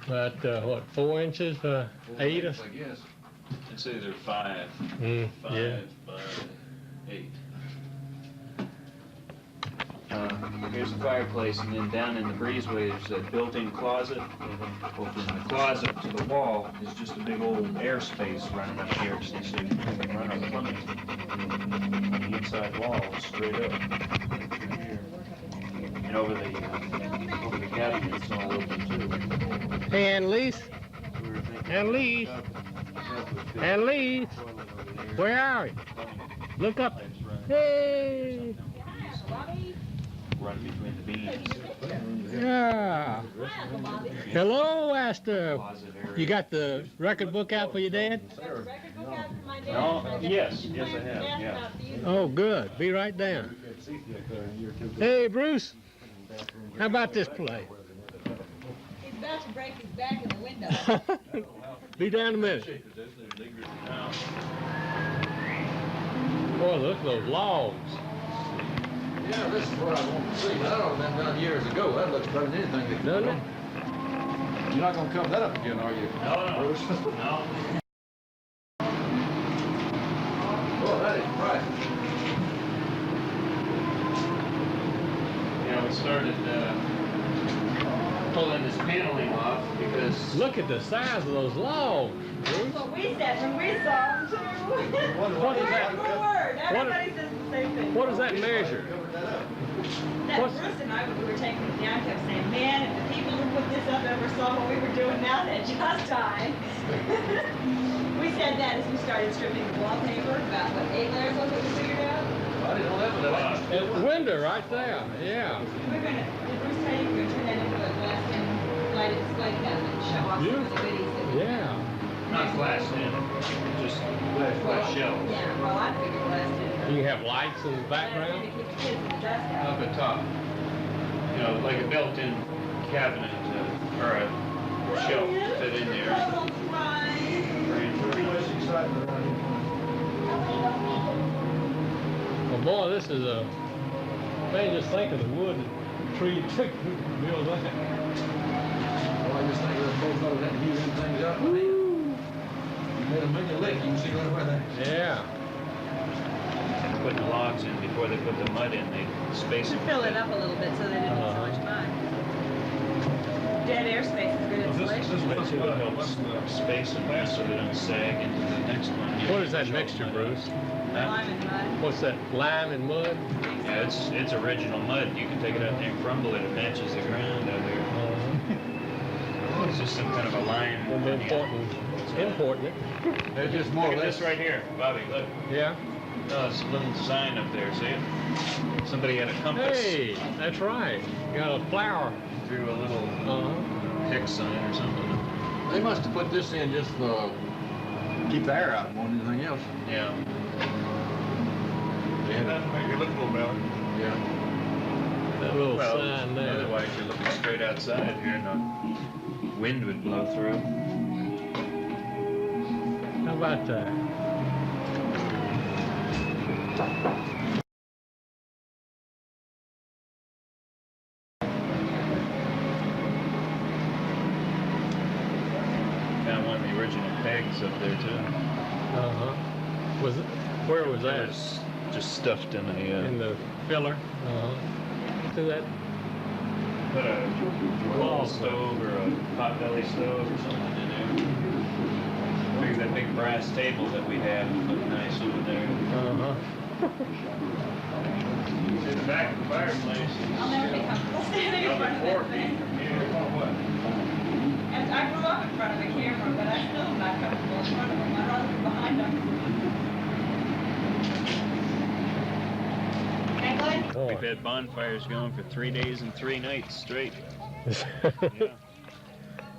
About, 4 inches, 8 or? I guess. It's either 5, Yeah. 5, 8. Here's the fireplace, and then down in the breezeway there's that built-in closet. Over in the closet to the wall is just a big old airspace running up here, so you can run our plumbing on the inside wall straight up through here. And over the cabinet it's all open too. Hey, Annalise. Annalise. Annalise. Where are you? Look up. Hey. Run between the beams. Yeah. Hello, Astor. You got the record book out for your dad? No, yes, I have, yeah. Oh, good. Be right down. Hey, Bruce. How about this play? He's about to break his back in the window. Be down a minute. Boy, look at those logs. Yeah, this is what I want to see. That ought to have been done years ago. That looks better than anything they could Doesn't do. it? You're not going to cover that up again, are you? No. Bruce? No. Well, that is right. You know, we started pulling this paneling off because... Look at the size of those logs. Bruce. Well, we said when we saw them too. What is that? Word for word. Everybody says the same thing. What does that measure? That what's- Bruce and I, when we were taking it down, kept saying, man, if the people who put this up ever saw what we were doing now, they'd just die. We said that as we started stripping the wallpaper, about what, 8 layers was it we figured out? I didn't know that was that. Window right there. Yeah. We're gonna, did Bruce tell you we're gonna turn that into a glass and lighted display cabinet and show off some of the Beautiful. goodies that we Yeah. Not glassed in, just glass shells. Yeah, well, I figured glass in. You can have lights in the To background. keep the kids in the dust out. Up at top. You know, like a built-in cabinet or a shelf to fit in there. Well, boy, this is a... Man, just think of the wood the tree took to build that. Well, I just think that both of them had to heat them things up. You made a million lick, you can see right where that. Yeah. Putting the logs in before they put the mud in, they space To it. fill it up a little bit so they didn't need so much mud. Dead airspace is good insulation. But too, it helps space them so they don't sag into the next one. What is that mixture, Bruce? Lime and mud. What's that? Lime and mud? Yeah, it's original mud. You can take it out there and crumble it. It matches the ground out there. It's just some kind of a lime. Importing it. They're just more Look or at less. this right here, Bobby. Look. Yeah. Oh, it's a little sign up there. See it? Somebody had a compass. Hey, that's right. Got a flower. Drew a little hex on it or something. They must have put this in just to keep the air out more than anything else. Yeah. They had to make it look a little better. Yeah. That little Well, sign there. otherwise you're looking straight outside here and the wind would blow through. How about that? Found one of the original pegs up there too. Was it? Where was It that? was just stuffed in In a the filler. To that. put a wall stove or a pot belly stove or something in there. Figured that big brass table that we have would look nice over there. In the back of the fireplace. I'll never be comfortable standing in front of Another 4 that feet thing. from here. And I grew up in front of a camera, but I still am not comfortable in front of them. I'd rather be behind them. And Glenn, We've had bonfires going for 3 days and 3 nights straight. Yeah.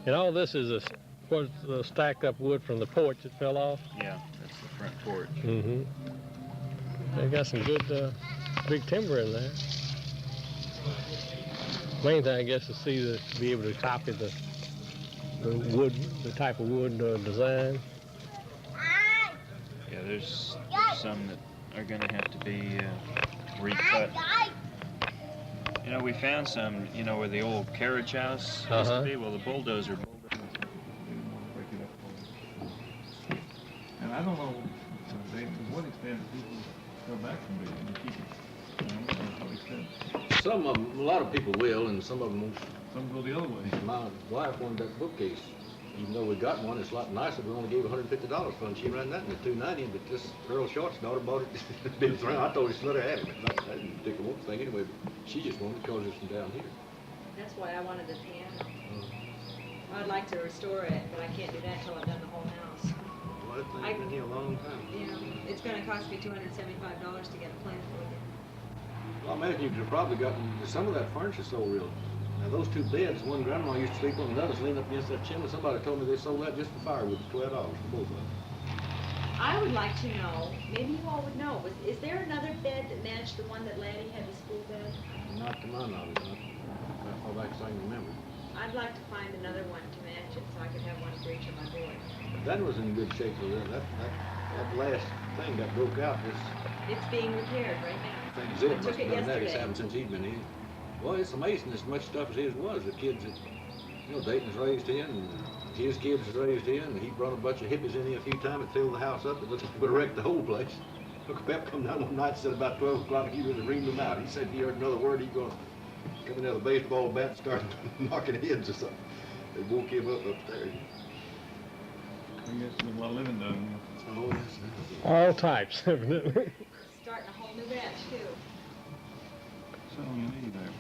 And all this is was stacked up wood from the porch that fell off. Yeah, that's the front porch. Mm-hmm. They got some good big timber in there. Main thing, I guess, is to be able to copy the wood, the type of wood design. Yeah, there's some that are going to have to be recut. You know, we found some, you know, where the old carriage house used to be. Well, the bulldozer. And I don't know, to what extent people go back from it and keep it. To what extent. Some of them, a lot of people will, and some of them won't. Some go the other way. My wife wanted that bookcase. Even though we got one, it's a lot nicer. We only gave $150 for it. She ran that in the $290, but this Earl Short's daughter bought it. Been around. I told her she let her have it. I didn't think it one thing anyway. But she just wanted it because it's from down here. that's why I wanted the piano. I'd like to restore it, but I can't do that until I've done the whole house. Well, that thing's been here a long time. Yeah, it's gonna cost me $275 to get a plan for it. Well, I imagine you could have probably gotten some of that furniture sold real. Now those 2 beds, one grandma used to sleep on, and the other's leaning up against that chimney. Somebody told me they sold that just for firewood, $12 for both of them. I would like to know, maybe you all would know, is there another bed that matched the one that Laddie had, the school bed? Not to my knowledge, not far back as I can remember. I'd like to find another one to match it so I could have one for each of my boys. But that was in good shape, so that last thing got broke out. This It's being repaired right now. Things it I must took have it done that. It's yesterday. happened since he's been in. Well, it's amazing as much stuff as his was. The kids that, Dayton's raised in, and his kids was raised in, and he brought a bunch of hippies in here a few times and filled the house up. It looked like it would have wrecked the whole place. Uncle Pep come down one night and said about 12 o'clock he was reading them out. He said if he heard another word, he'd go come in with a baseball bat and start knocking heads or something. They woke him up upstairs. I guess there's a lot of living done. Oh, yes. All types, evidently. Starting a whole new batch too. That's all you need there.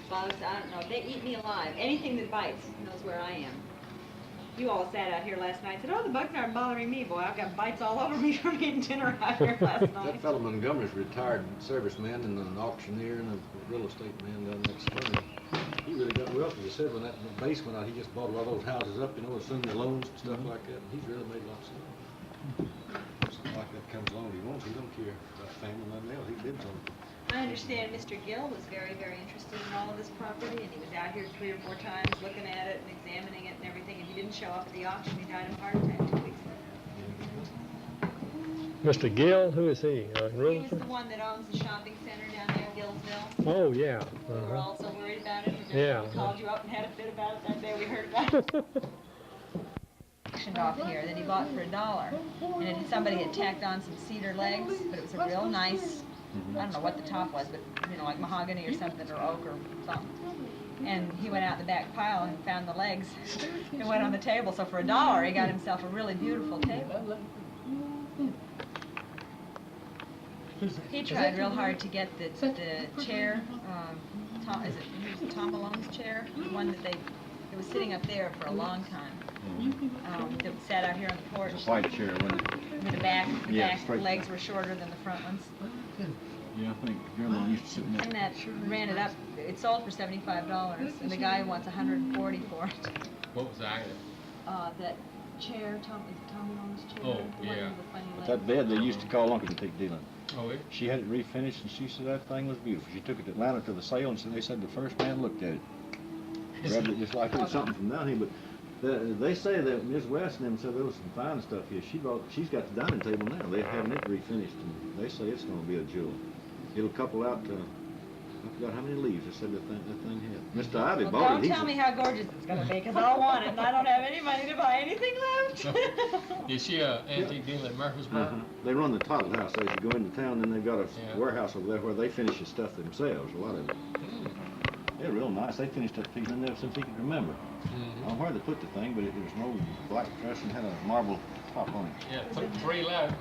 Bugs, I don't know. They eat me alive. Anything that bites knows where I am. You all sat out here last night and said, oh, the bugs aren't bothering me. Boy, I've got bites all over me from eating dinner out here last That night. fellow Montgomery's a retired serviceman and an auctioneer and a real estate man down next spring. He really got wealthy. He said when that base went out, he just bought a lot of those houses up, as soon as loans and stuff like that. And he's really made lots of money. Something like that comes along, he wants. He don't care about family or nothing else. He lives on it. I understand Mr. Gill was very, very interested in all of this property, and he was out here 3 or 4 times looking at it and examining it and everything, and he didn't show up at the auction. He died of a heart attack 2 weeks ago. Mr. Gill, who is he? He was Rutherford? the one that owns the shopping center down there, Gillsville. Oh, yeah. We were all so worried about it. Yeah. We called you up and had a fit about it that day we heard about it. Auctioned off here that he bought for $1, and somebody had tacked on some cedar legs, but it was a real nice, I don't know what the top was, but like mahogany or something, or oak or something. And he went out the back pile and found the legs and went on the table. So for $1, he got himself a really beautiful table. He tried real hard to get the chair, is it Tom Malone's chair? The one that it was sitting up there for a long time. That sat out here on the porch. It's a white chair, wasn't it? With the back straight. legs were shorter than the front ones. Yeah, I think Grandma used to sit in And that ran it up. It sold for $75, and the guy wants $140 for it. What was that? That chair, Tom Malone's chair. Oh, the one yeah. with the funny But legs. that bed they used to call Uncle to take dealing. Oh, it? She had it refinished, and she said that thing was beautiful. She took it to Atlanta to the sale, and they said the first man looked at it. Grabbed it just like it was something from down here, but they say that Miss West and them said there was some fine stuff here. She's got the dining table now. They're having it refinished, and they say it's going to be a jewel. It'll couple out to, I forgot how many leaves they said that thing had. Mr. Ivy Well, bought don't it. tell me how gorgeous it's going to be, because I want it, and I don't have any money to buy anything left. Is she a antique dealer at Murfreesboro? They run the title house. They should go into town, and they've got a Yeah. warehouse over there where they finish the stuff themselves, a lot of it. They're real nice. They finished that piece in there since he could remember. I don't know where they put the thing, but it was an old black dress and had a marble top on it. Yeah, put 3 levels,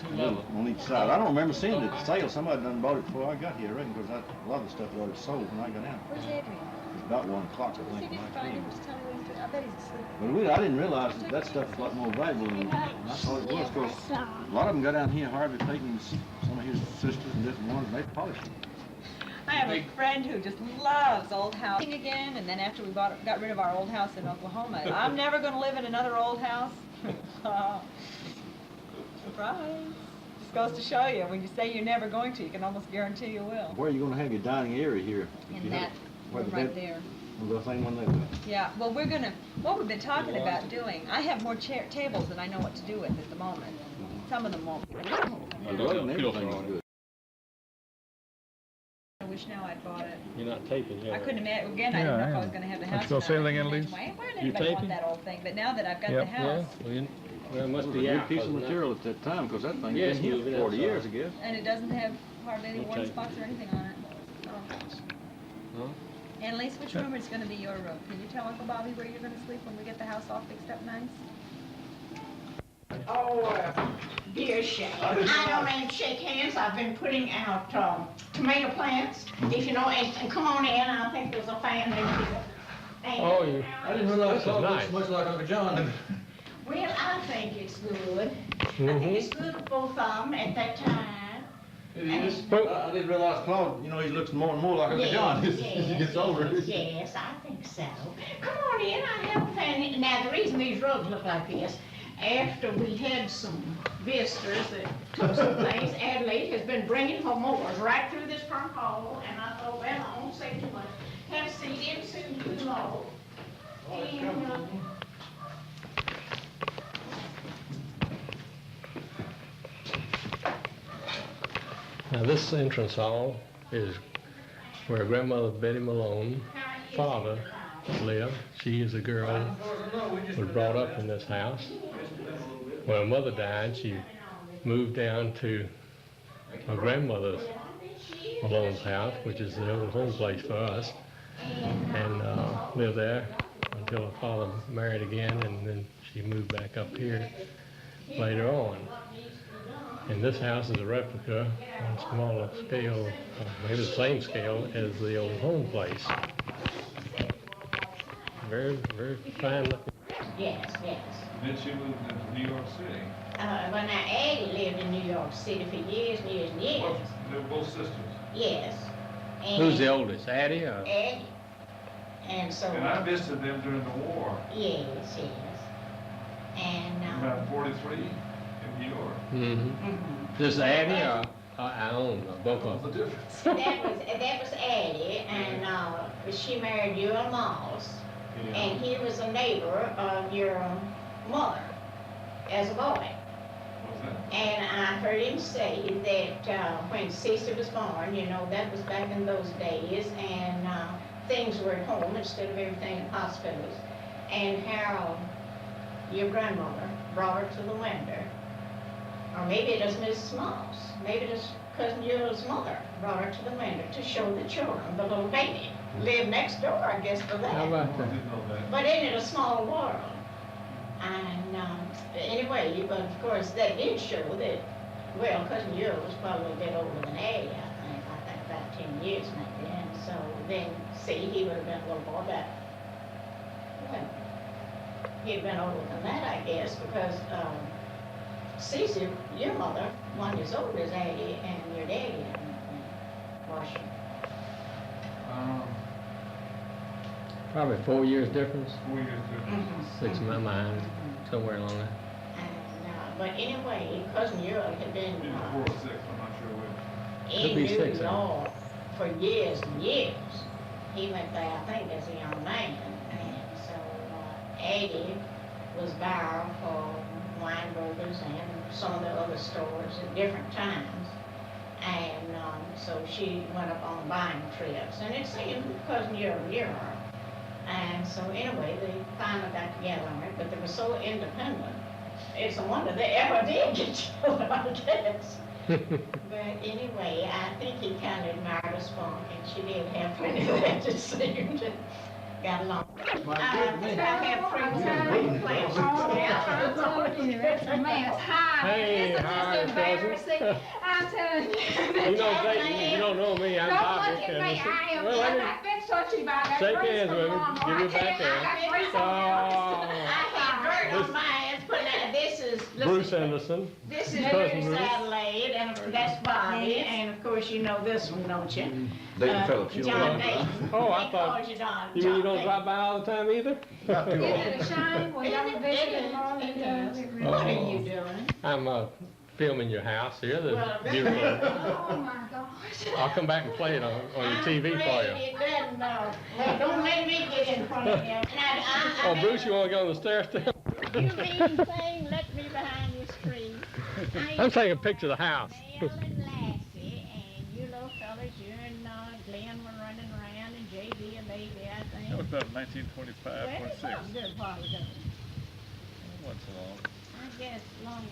2 levels. On each side. I don't remember seeing it at sale. Somebody done bought it before I got here, I reckon, because a lot of the stuff was already sold when I got out. Where's Adrian? It was about 1 o'clock, I think, He when didn't I find him. came. Just tell me what he's doing. I bet he's asleep. But I didn't realize that stuff was a lot more valuable than I thought it was, because a lot of them got down here, Harvey Payton's, some of his sisters and different ones, and they polished them. I have a friend who just loves old house again, and then after we got rid of our old house in Oklahoma, I'm never going to live in another old house. Surprise. Just goes to show you, when you say you're never going to, you can almost guarantee you will. Where are you going to have your dining area here? In that room right there. The same one they got. Yeah, well, what we've been talking about doing, I have more tables than I know what to do with at the moment. Some of them won't. The rug and everything is good. I wish now I'd bought it. You're not taping yet. I couldn't imagine, again, I didn't know if I was going to have the house. you gonna say anything, Annalise? Why did You anybody want taping? that old thing? But now that I've got Yep. the house, Well, it must It was be a out. good piece of 'cause that- material at that time, because that thing Yeah, been here moving for 40 outside. years, I guess. and it doesn't have hardly any worn Okay. spots or anything on it. Huh? Annalise, which room is going to be your room? Can you tell Uncle Bobby where you're going to sleep when we get the house all fixed up nice? Oh, dear Shay, I don't even shake hands. I've been putting out tomato plants, if you know, and come on in. I think there's a fan there. Oh, you. I didn't realize This is nice. much like Uncle John. Well, I think it's good. I think it's good for both of them at that time. It is. I didn't realize Claude, he looks more and more like Uncle John as he gets older. Yes, I think so. Come on in, I have a fan. Now, the reason these rugs look like this, after we had some visitors that took some things, Adelaide has been bringing her mowers right through this front hall, and I thought, well, I won't say too much. Have a seat in soon to the mow. And, Now this entrance hall is where grandmother Betty Malone, father, lived. She is a girl who was brought up in this house. When her mother died, she moved down to her grandmother's Malone's house, which is the old home place for us, and lived there until her father married again, and then she moved back up here later on. And this house is a replica on a smaller scale, maybe the same scale as the old home place. Very, very fine looking. Yes, yes. Then she moved into New York City. Well, now Addie lived in New York City for years and years and years. Well, they were both sisters. Yes. And Who's the oldest, Addie or? Addie. And so. And I visited them during the war. Yes, yes. And. About 43 in New York. Mm-hmm. This Addie or I own both of them? What's the difference? that was Addie, and she married Uriel Moss, Yeah. and he was a neighbor of your mother as a boy. What's that? And I heard him say that when Cece was born, you know, that was back in those days, and things were at home instead of everything in hospitals. And how your grandmother brought her to the window, or maybe it was Mrs. Moss, maybe it was Cousin Uriel's mother brought her to the window to show the children, the little baby. Lived next door, I guess, for that. How about I that? didn't know that. But isn't it a small world? And anyway, but of course that did show that, well, Cousin Uriel was probably a bit older than Addie, I think about 10 years maybe. And so then, see, he would have been a little more about, well, he'd been older than that, I guess, because Cece, your mother, wasn't as old as Addie and your daddy in Washington. Probably 4 years difference. 4 years difference. Six in my mind, somewhere along there. And, but anyway, Cousin Uriel had been Either 4 or 6, I'm not sure which. Could be in New 6, York for years and years. He went there, I think, as a young man. And so Addie was buyer for Weinbergers and some of the other stores at different times. And so she went up on buying trips. And it seemed Cousin Uriel. And so anyway, they finally got together on it, but they were so independent. It's a wonder they ever did get children, I guess. But anyway, I think he kind of admired her spunk, and she did have plenty of that, it seemed. Got along. I have 3 plans. That's a mess. Hi. Hey, This is hi, just embarrassing. cousin. I'm telling you. You know, you don't know me, I'm Don't Bobby. look at me. I am. Well, let me I've been touchy by that. shake Grace hands from with me, Mama. give you a I tell back you, I got hand. Grace on I had dirt on my hands, but now this is, Bruce listen, Henderson. this is Cousin Bruce Bruce. Adelaide, and that's Bobby, and of course you know this one, don't you? David Phillips, you know John that. Dayton. Oh, I They thought- called you John. You mean you don't Dayton. drop by all the time either? Isn't it a shame when y'all It is, visited Mom it and is. it What really are you was. doing? I'm filming your house here, the Well, beautiful. Oh my gosh. I'll come back and play it on your TV for I'm you. afraid it doesn't, well, don't let me get in front of you. And Oh, Bruce, you want to go on the stairs too? You mean saying, let me behind your screen. I'm taking a picture of the house. Mel and Lassie, and you little fellas, you and Glenn were running around, and JB and Baby, I think. That was about 1925, Well, it 26. was a good while ago. Wasn't so long. I guess long,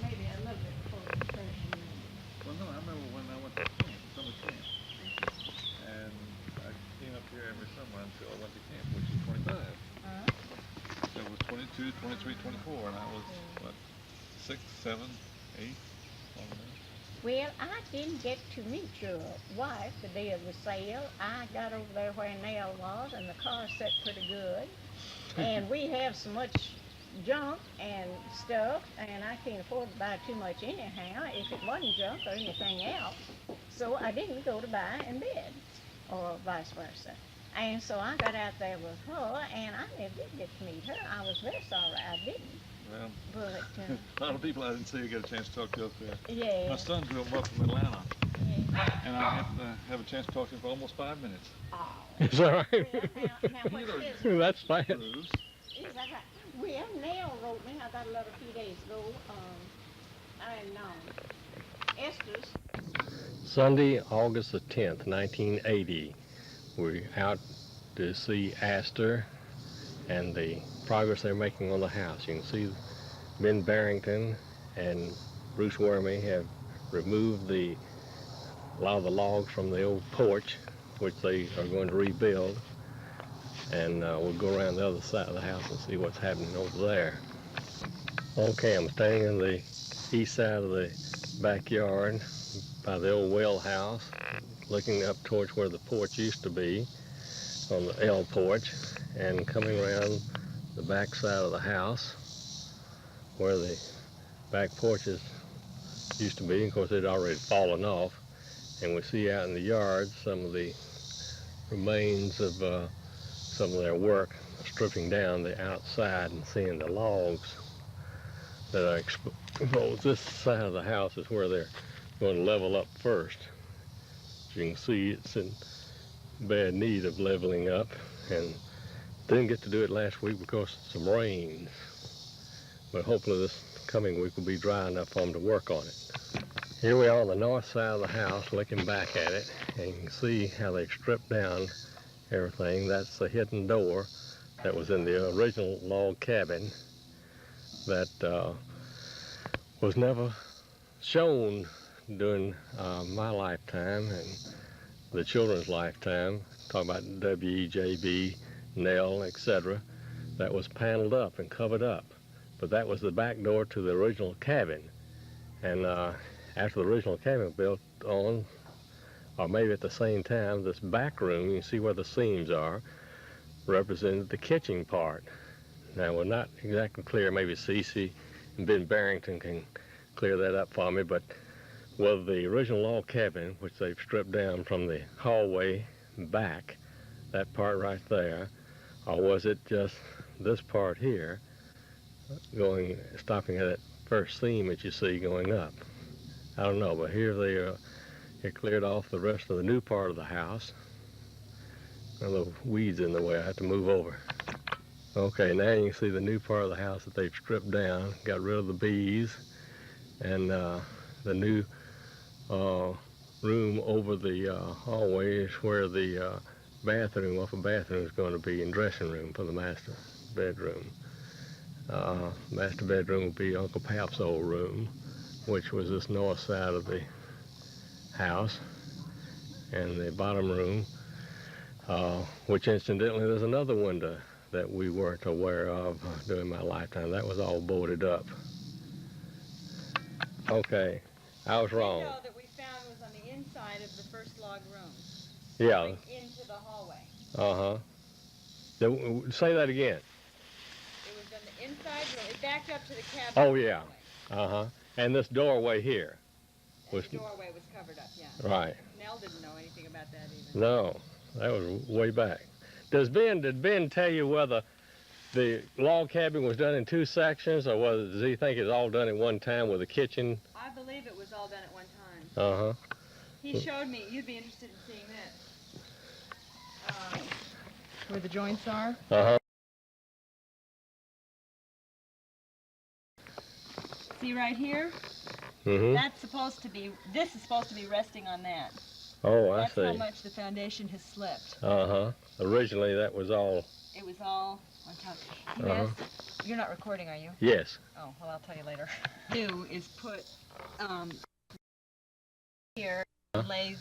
maybe a little bit before the first year. Well, no, I remember when I went to camp, summer camp. And I came up here every summer until I went to camp, which is 25. So it was 22, 23, 24, and I was, what, 6, 7, 8, long enough. Well, I didn't get to meet your wife the day of the sale. I got over there where Nell was, and the car set pretty good. And we have so much junk and stuff, and I can't afford to buy too much anyhow if it wasn't junk or anything else. So I didn't go to buy in bed, or vice versa. And so I got out there with her, and I never did get to meet her. I was very sorry I didn't. Well, But, a lot of people I didn't see you get a chance to talk to up there. yeah. My son drove up from Atlanta, Yeah. and I had to have a chance to talk to him for almost 5 minutes. Oh. Is that right? Well, now what's this? That's fine. Bruce. Is that right? Well, Nell wrote me, I got a letter a few days ago, and Esther's Sunday, August the 10th, 1980. We're out to see Astor and the progress they're making on the house. You can see Ben Barrington and Bruce Wormy have removed a lot of the logs from the old porch, which they are going to rebuild. And we'll go around the other side of the house and see what's happening over there. Okay, I'm standing in the east side of the backyard by the old well house, looking up towards where the porch used to be on the L porch, and coming around the back side of the house where the back porches used to be. Of course, it had already fallen off, and we see out in the yard some of the remains of some of their work, stripping down the outside and seeing the logs that are exposed. This side of the house is where they're going to level up first. As you can see, it's in bad need of leveling up, and didn't get to do it last week because of some rains. But hopefully this coming week will be dry enough for them to work on it. Here we are on the north side of the house looking back at it, and you can see how they've stripped down everything. That's the hidden door that was in the original log cabin that was never shown during my lifetime and the children's lifetime. Talking about W.E.J.B., Nell, etc. That was paneled up and covered up. But that was the back door to the original cabin. And after the original cabin was built on, or maybe at the same time, this back room, you can see where the seams are, represented the kitchen part. Now, we're not exactly clear, maybe Cece and Ben Barrington can clear that up for me, but whether the original log cabin, which they've stripped down from the hallway back, that part right there, or was it just this part here, stopping at that first seam that you see going up? I don't know, but here they cleared off the rest of the new part of the house. Now the weeds in the way, I have to move over. Okay, now you can see the new part of the house that they've stripped down, got rid of the bees, and the new room over the hallway is where the bathroom, upper bathroom, is going to be, and dressing room for the master bedroom. Master bedroom will be Uncle Pap's old room, which was this north side of the house, and the bottom room, which incidentally there's another window that we weren't aware of during my lifetime. That was all boarded up. Okay, I was wrong. The window that we found was on the inside of the first log room. Yeah. Into the hallway. Say that again. It was on the inside room. It backed up to the cabin. Oh, yeah. And this doorway here. The doorway was covered up, yeah. Right. Nell didn't know anything about that either. No, that was way back. Did Ben tell you whether the log cabin was done in two sections, or does he think it's all done at one time with the kitchen? I believe it was all done at one time. He showed me. You'd be interested in seeing this. Where the joints are. See right here? That's supposed to be, this is supposed to be resting on that. Oh, I see. That's how much the foundation has slipped. Originally that was all. It was all on top. Yes. You're not recording, are you? Yes. Oh, well, I'll tell you later. Do is put here, lay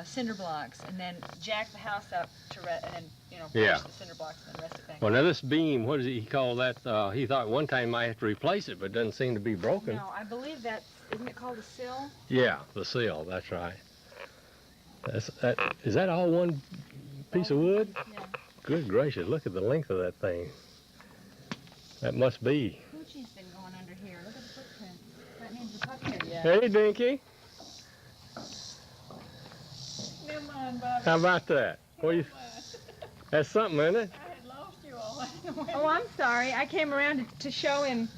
cinder blocks, and then jack the house up to and then push the cinder blocks and then rest it back. Well, now this beam, what does he call that? He thought one time he might have to replace it, but it doesn't seem to be broken. No, I believe that's, isn't it called a sill? Yeah, the sill. That's right. Is that all one piece of wood? Yeah. Good gracious! Look at the length of that thing. That must be. Poochie's been going under here. Look at the footprint. That means the pup here. Yeah. Hey, Dinky. Come on, Bobby. How about that? That's something, isn't it? I had lost you all along the way. Oh, I'm sorry. I came around to show him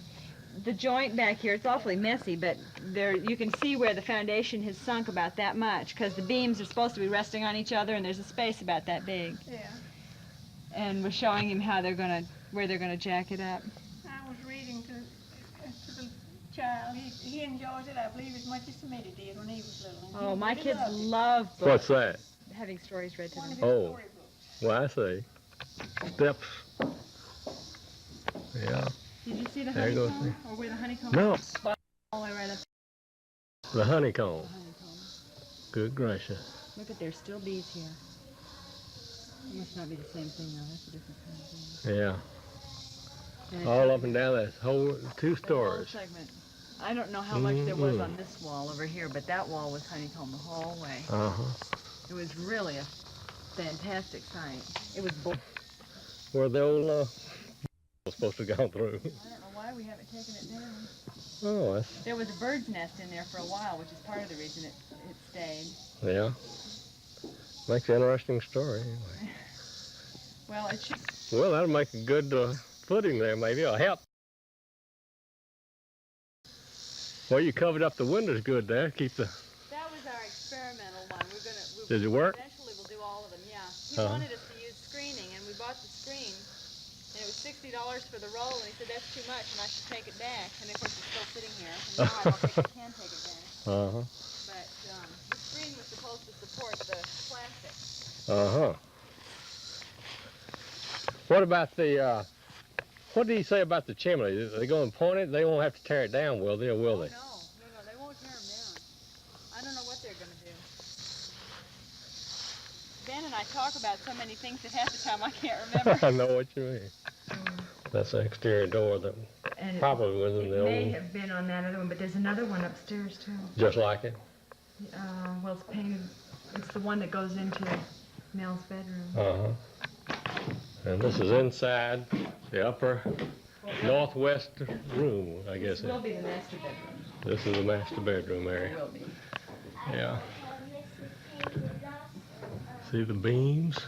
the joint back here. It's awfully messy, but there you can see where the foundation has sunk about that much, because the beams are supposed to be resting on each other, and there's a space about that big. Yeah. And we're showing him how where they're gonna jack it up. I was reading to the child. He enjoys it, I believe, as much as Smitty did when he was little. Oh, my He kids loved it. love books. What's that? Having stories read to One them. of his Oh. storybooks. Well, I see. Steps. Yeah. Did you see the There goes honeycomb? Or where the honeycomb No. is? All the way right up The honeycomb. the honeycomb. Good gracious. Look at, there's still bees here. It must not be the same thing though, that's a different kind of bee. Yeah. And it's All got up and down that whole 2 that whole stories. segment. I don't know how much there was on this wall over here, but that wall was honeycomb the whole way. Uh-huh. It was really a fantastic sight. It was Where the old was supposed to go through. I don't know why we haven't taken it down. Oh, that's, There was a bird's nest in there for a while, which is part of the reason it stayed. yeah. Makes an interesting story anyway. Well, it should. Well, that'll make a good footing there, maybe. It'll help. Well, you covered up the windows good there. Keep the. That was our experimental one. Did it work? Eventually we'll do all of them, yeah. He Uh-huh. wanted us to use screening, and we bought the screen, and it was $60 for the roll, and he said that's too much, and I should take it back. And of course it's still sitting here, and now I don't think I can take it back. Uh-huh. But the screen was supposed to support the plastic. Uh-huh. What about the, what did he say about the chimney? Are they going to point it? They won't have to tear it down, will they, or will they? No, they won't tear them down. I don't know what they're going to do. Ben and I talk about so many things that half the time I can't remember. I know what you mean. That's the exterior door that And probably was in the it may old, have been on that other one, but there's another one upstairs too. just like it. Well, it's painted. It's the one that goes into Nell's bedroom. Uh-huh. And this is inside the upper northwest room, I guess. This will be the master bedroom. This is the master bedroom It area. will be. Yeah. See the beams?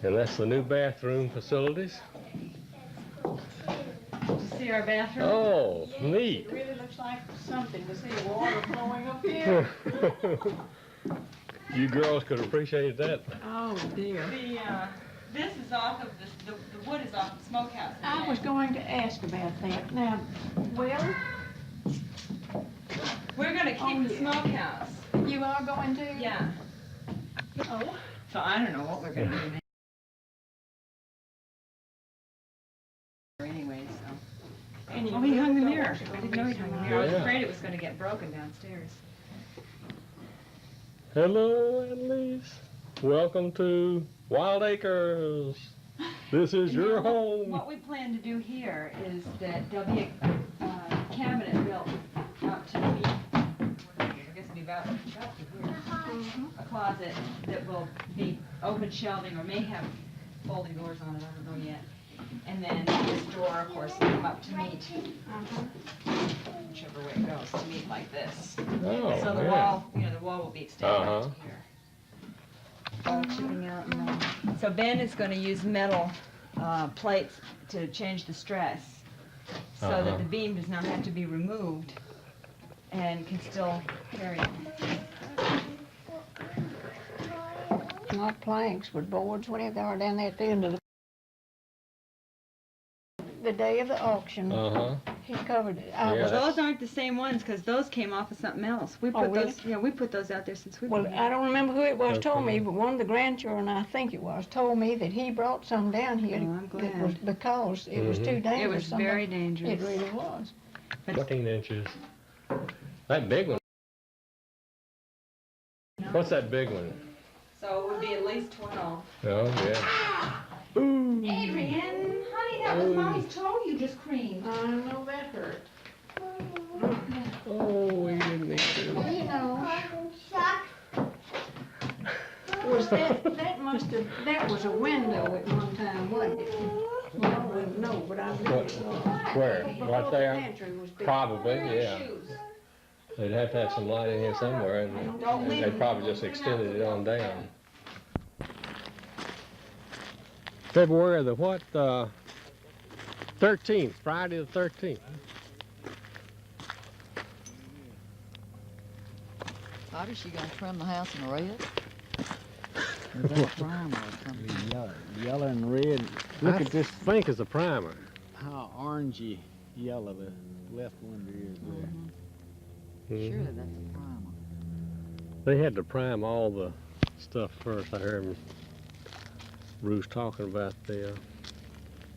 And that's the new bathroom facilities. Did you see our bathroom? Oh, neat. It really looks like something to see water flowing up here. You girls could appreciate that. Oh, dear. This is off of the wood is off the smokehouse. I was going to ask about that. Now, well, We're going to keep the smokehouse. you are going to? Yeah. Oh. So I don't know what we're going to do now. Anyway, so. Oh, he hung the mirror. I didn't know he hung the mirror. I was Yeah. afraid it was going to get broken downstairs. Hello, Annalise. Welcome to Wild Acres. This is your home. What we plan to do here is that there'll be a cabinet built out to meet, I guess it'll be about to here. A closet that will be open shelving or may have folding doors on it, I don't know yet. And then this door, of course, will come up to meet, whichever way it goes, to meet like this. Oh, So the yeah. wall, the wall will be extended right Uh-huh. to here. All chipping out and all. So Ben is going to use metal plates to change the stress so Uh-huh. that the beam does not have to be removed and can still carry it. Not planks, but boards, whatever they are down there at the end of the day of the auction. Uh-huh. He covered it. Yeah. Well, those aren't the same ones because those came off of something else. We Oh, put really? those, we put those out there since we. Well, I don't remember who it was told me, but one of the grandchildren, I think it was, told me that he brought some down here. Oh, I'm that was glad. because it was too dangerous. It was very It dangerous. really was. 14 inches. That big one. What's that big one? So it would be at least 12. Oh, yeah. Adrian, honey, that was Mommy's toe you just creamed. I know that hurt. Oh, we didn't need to. Well, you know. Was that was a window at one time, wasn't it? Well, I wouldn't know, but I know it was. Where? Before Right the there? pantry was built. Probably, yeah. They'd have to have some light in here somewhere, and they probably just extended it on down. February the what? 13th, Friday the 13th. Bobby, she gonna trim the house in red? Yellow and red. Look at this, think it's a primer. how orangey yellow the left Surely that's a primer. They had to prime all the stuff first. I heard him, Bruce, talking about the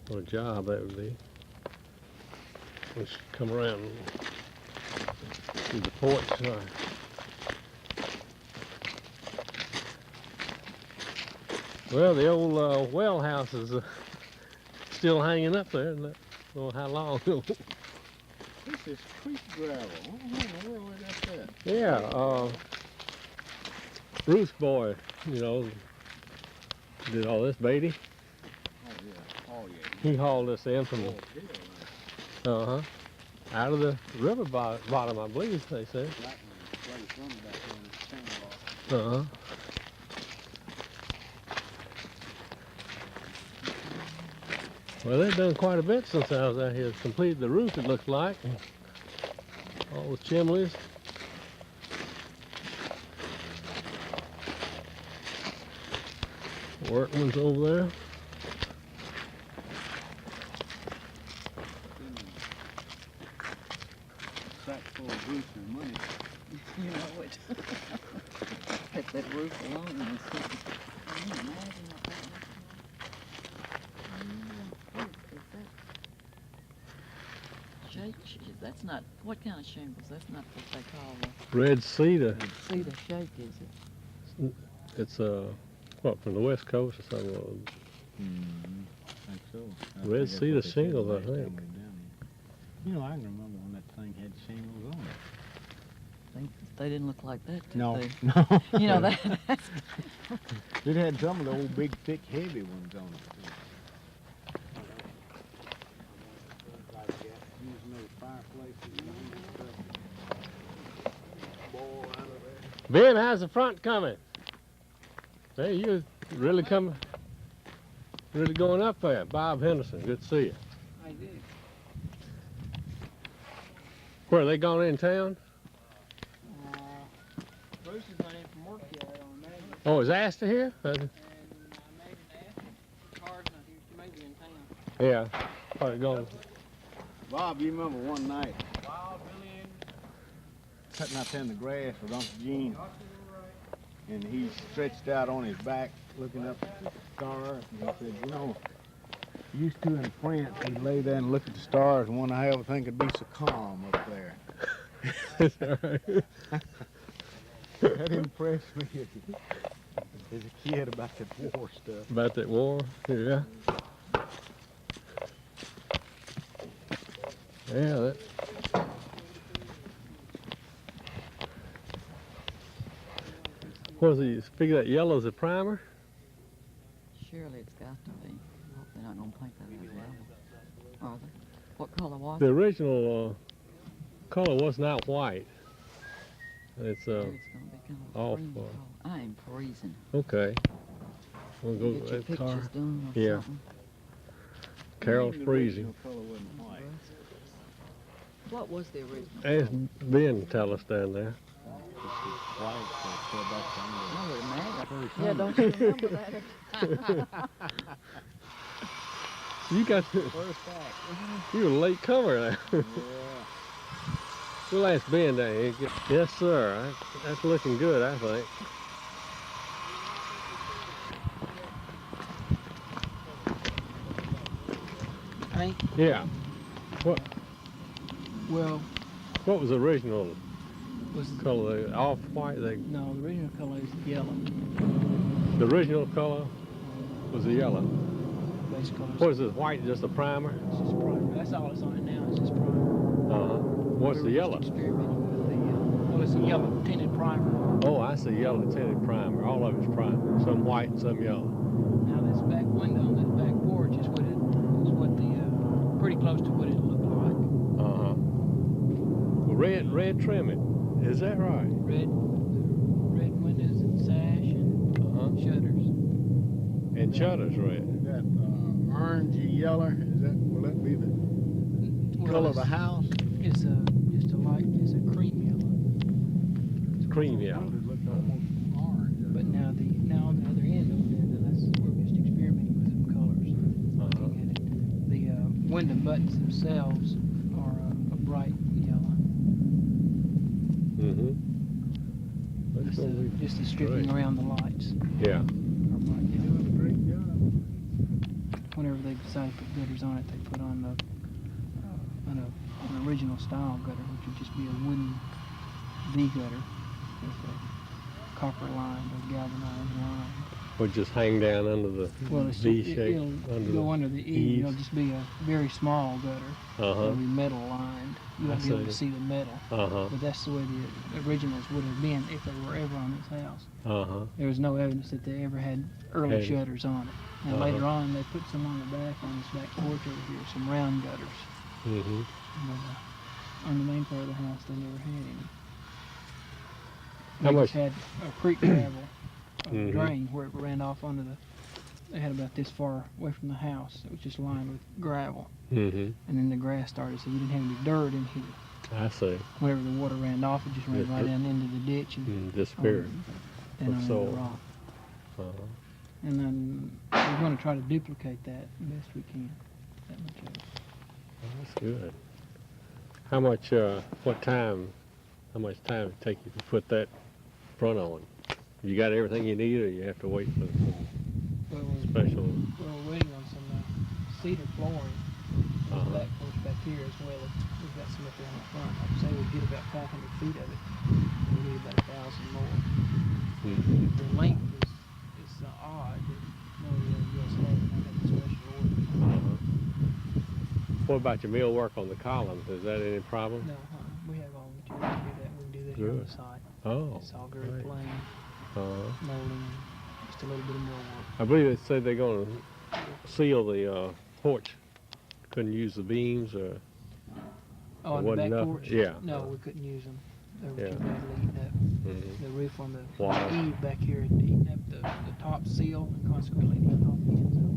what a job that would be. We should come around and see the porch. Well, the old well house is still hanging up there. Isn't it? I don't know how long. This is creek gravel. I don't know where we got that. Yeah, Bruce boy, you know, did all this, Beatty. Oh yeah, oh yeah. He hauled us in from out of the river bottom, I believe they said. Well, they've done quite a bit since I was out here. Completed the roof, it looks like. All the chimneys. Workman's over there. Sack full of roof and money. You know it. At that roof alone. Can you imagine what that looks like? Shake, that's not, what kind of shingles? That's not what they call the Red cedar. cedar shake, is it? It's what, from the west coast or something? I think so. Red cedar shingles, I think. You know, I can remember when that thing had shingles on it. They didn't look like that, did No, they? no. You know, that's... It had some of the old big, thick, heavy ones on it, too. Ben, how's the front coming? Hey, you really coming, really going up there. Bob Henderson, good to see you. I do. Where, they gone in town? Bruce is not in from work yet, I don't imagine. Oh, is Asta here? And I imagine Asta, Car's not here, she may be in town. Yeah, probably going. Bob, you remember one night cutting out there in the grass with Uncle Gene, and he stretched out on his back looking up at the stars, and he said, you know, used to in France, he'd lay there and look at the stars and wonder how everything could be so calm up there. That impressed me as a kid about that war stuff. About that war? Yeah. Yeah, that. What is it? Figure that yellow's a primer? Surely it's got to be. I hope they're not going to paint that as well. Are they? What color was The it? original color was not white. It's It's going to be kind of off. cream color. I am freezing. Okay. We'll go Get with your that pictures car. done or Yeah. something. Carol's freezing. What was the original? Ask Ben to tell us down there. I would imagine. Yeah, don't you remember that? You got you a late comer now. Yeah. We'll ask Ben down here. Yes, sir. That's looking good, I think. Hey? Yeah. What? Well, What was the original was color? Off white. no, the original color is yellow. The original color was the yellow. Base color. What is this? White? Just a primer? It's just primer. That's all it's on it now. It's just primer. What's the yellow? Experimenting with the well, it's a yellow tinted primer. Oh, I see yellow tinted primer. All of it's primer. Some white and some yellow. Now this back window on this back porch is what pretty close to what it looked like. Red trimming. Is that right? Red windows and sash and shutters. And shutters red. That orangey yeller, will that be the color of the house? It's just a light, it's a cream yellow. It's cream yellow. It looked almost orange. But now on the other end over there, that's we're just experimenting with some colors. Looking at it. The window buttons themselves are a bright yellow. Mm-hmm. Just the stripping around the lights. Yeah. Whenever they decide to put gutters on it, they put on an original style gutter, which would just be a wooden V gutter with a copper line or galvanized line. Would just hang down under the V shape. It'll go under the eave. It'll just be a very small gutter. It'll be metal lined. You won't be able to see the metal. But that's the way the originals would have been if they were ever on this house. There was no evidence that they ever had early shutters on it. And later on, they put some on the back, on this back porch over here, some round gutters. But, on the main part of the house, they never had any. They just had a creek gravel drain where it ran off onto the. They had about this far away from the house. It was just lined with gravel. And then the grass started, so you didn't have any dirt in here. I see. Whenever the water ran off, it just ran right down into the ditch and disappeared. And under the rock. And then we're going to try to duplicate that best we can. That much of it. That's good. How much? What time? How much time it take you to put that front on? You got everything you need, or you have to wait for some special? We're waiting on some cedar flooring. That goes back here as well. We've got some up there on the front. Like I say, we get about 500 feet of it. We need about 1,000 more. The length is odd. No U.S. Navy might have a special order. What about your mill work on the columns? Is that any problem? No, we have all the material to do that. We can do that here on the site. It's all very plain. Molding, just a little bit of mill work. I believe they said they're going to seal the porch. Couldn't use the beams or. On the back porch? Yeah. No, we couldn't use them. They were too badly eaten up. The roof on the eave back here had eaten up the top seal and consequently eaten off the ends of it.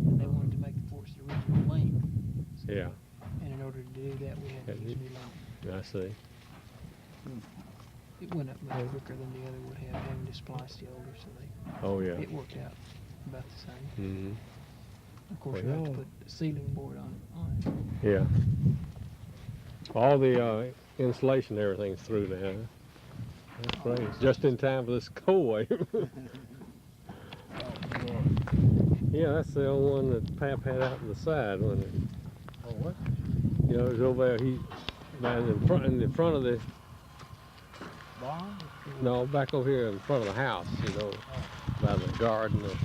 And they wanted to make the porch the original length. Yeah. And in order to do that, we had to use new lumber. I see. It went up much quicker than the other would have, having to splice the older, so it worked out about the same. Of course, you have to put the ceiling board on it. Yeah. All the insulation, everything's through now. That's great. Just in time for this cold wave. Yeah, that's the old one that Pap had out on the side, wasn't it? Oh, what? You know, it was over there. He in the front of the. Barn? No, back over here in front of the house. You know, by the garden or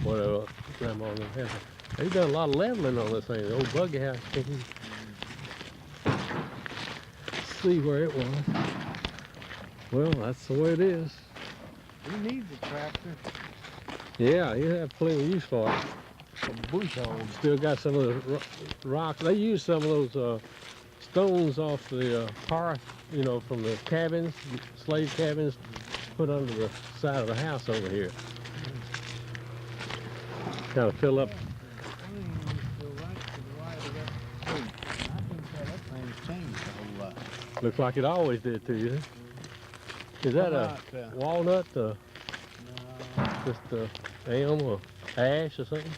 whatever. Grandma had. They've done a lot of leveling on this thing. The old buggy house. See where it was. Well, that's the way it is. We need the tractor. Yeah, you have plenty of use for it. Some bush hogs. Still got some of the rocks. They use some of those stones off the hearth, you know, from the cabins, slave cabins, put under the side of the house over here. Kind of fill up. Looks like it always did to you. Is that a walnut, just a elm or ash or something?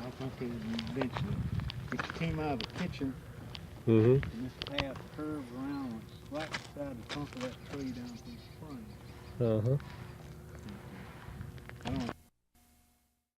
I think it eventually. It came out of the kitchen. And this path curved around right beside the trunk of that tree down to the front.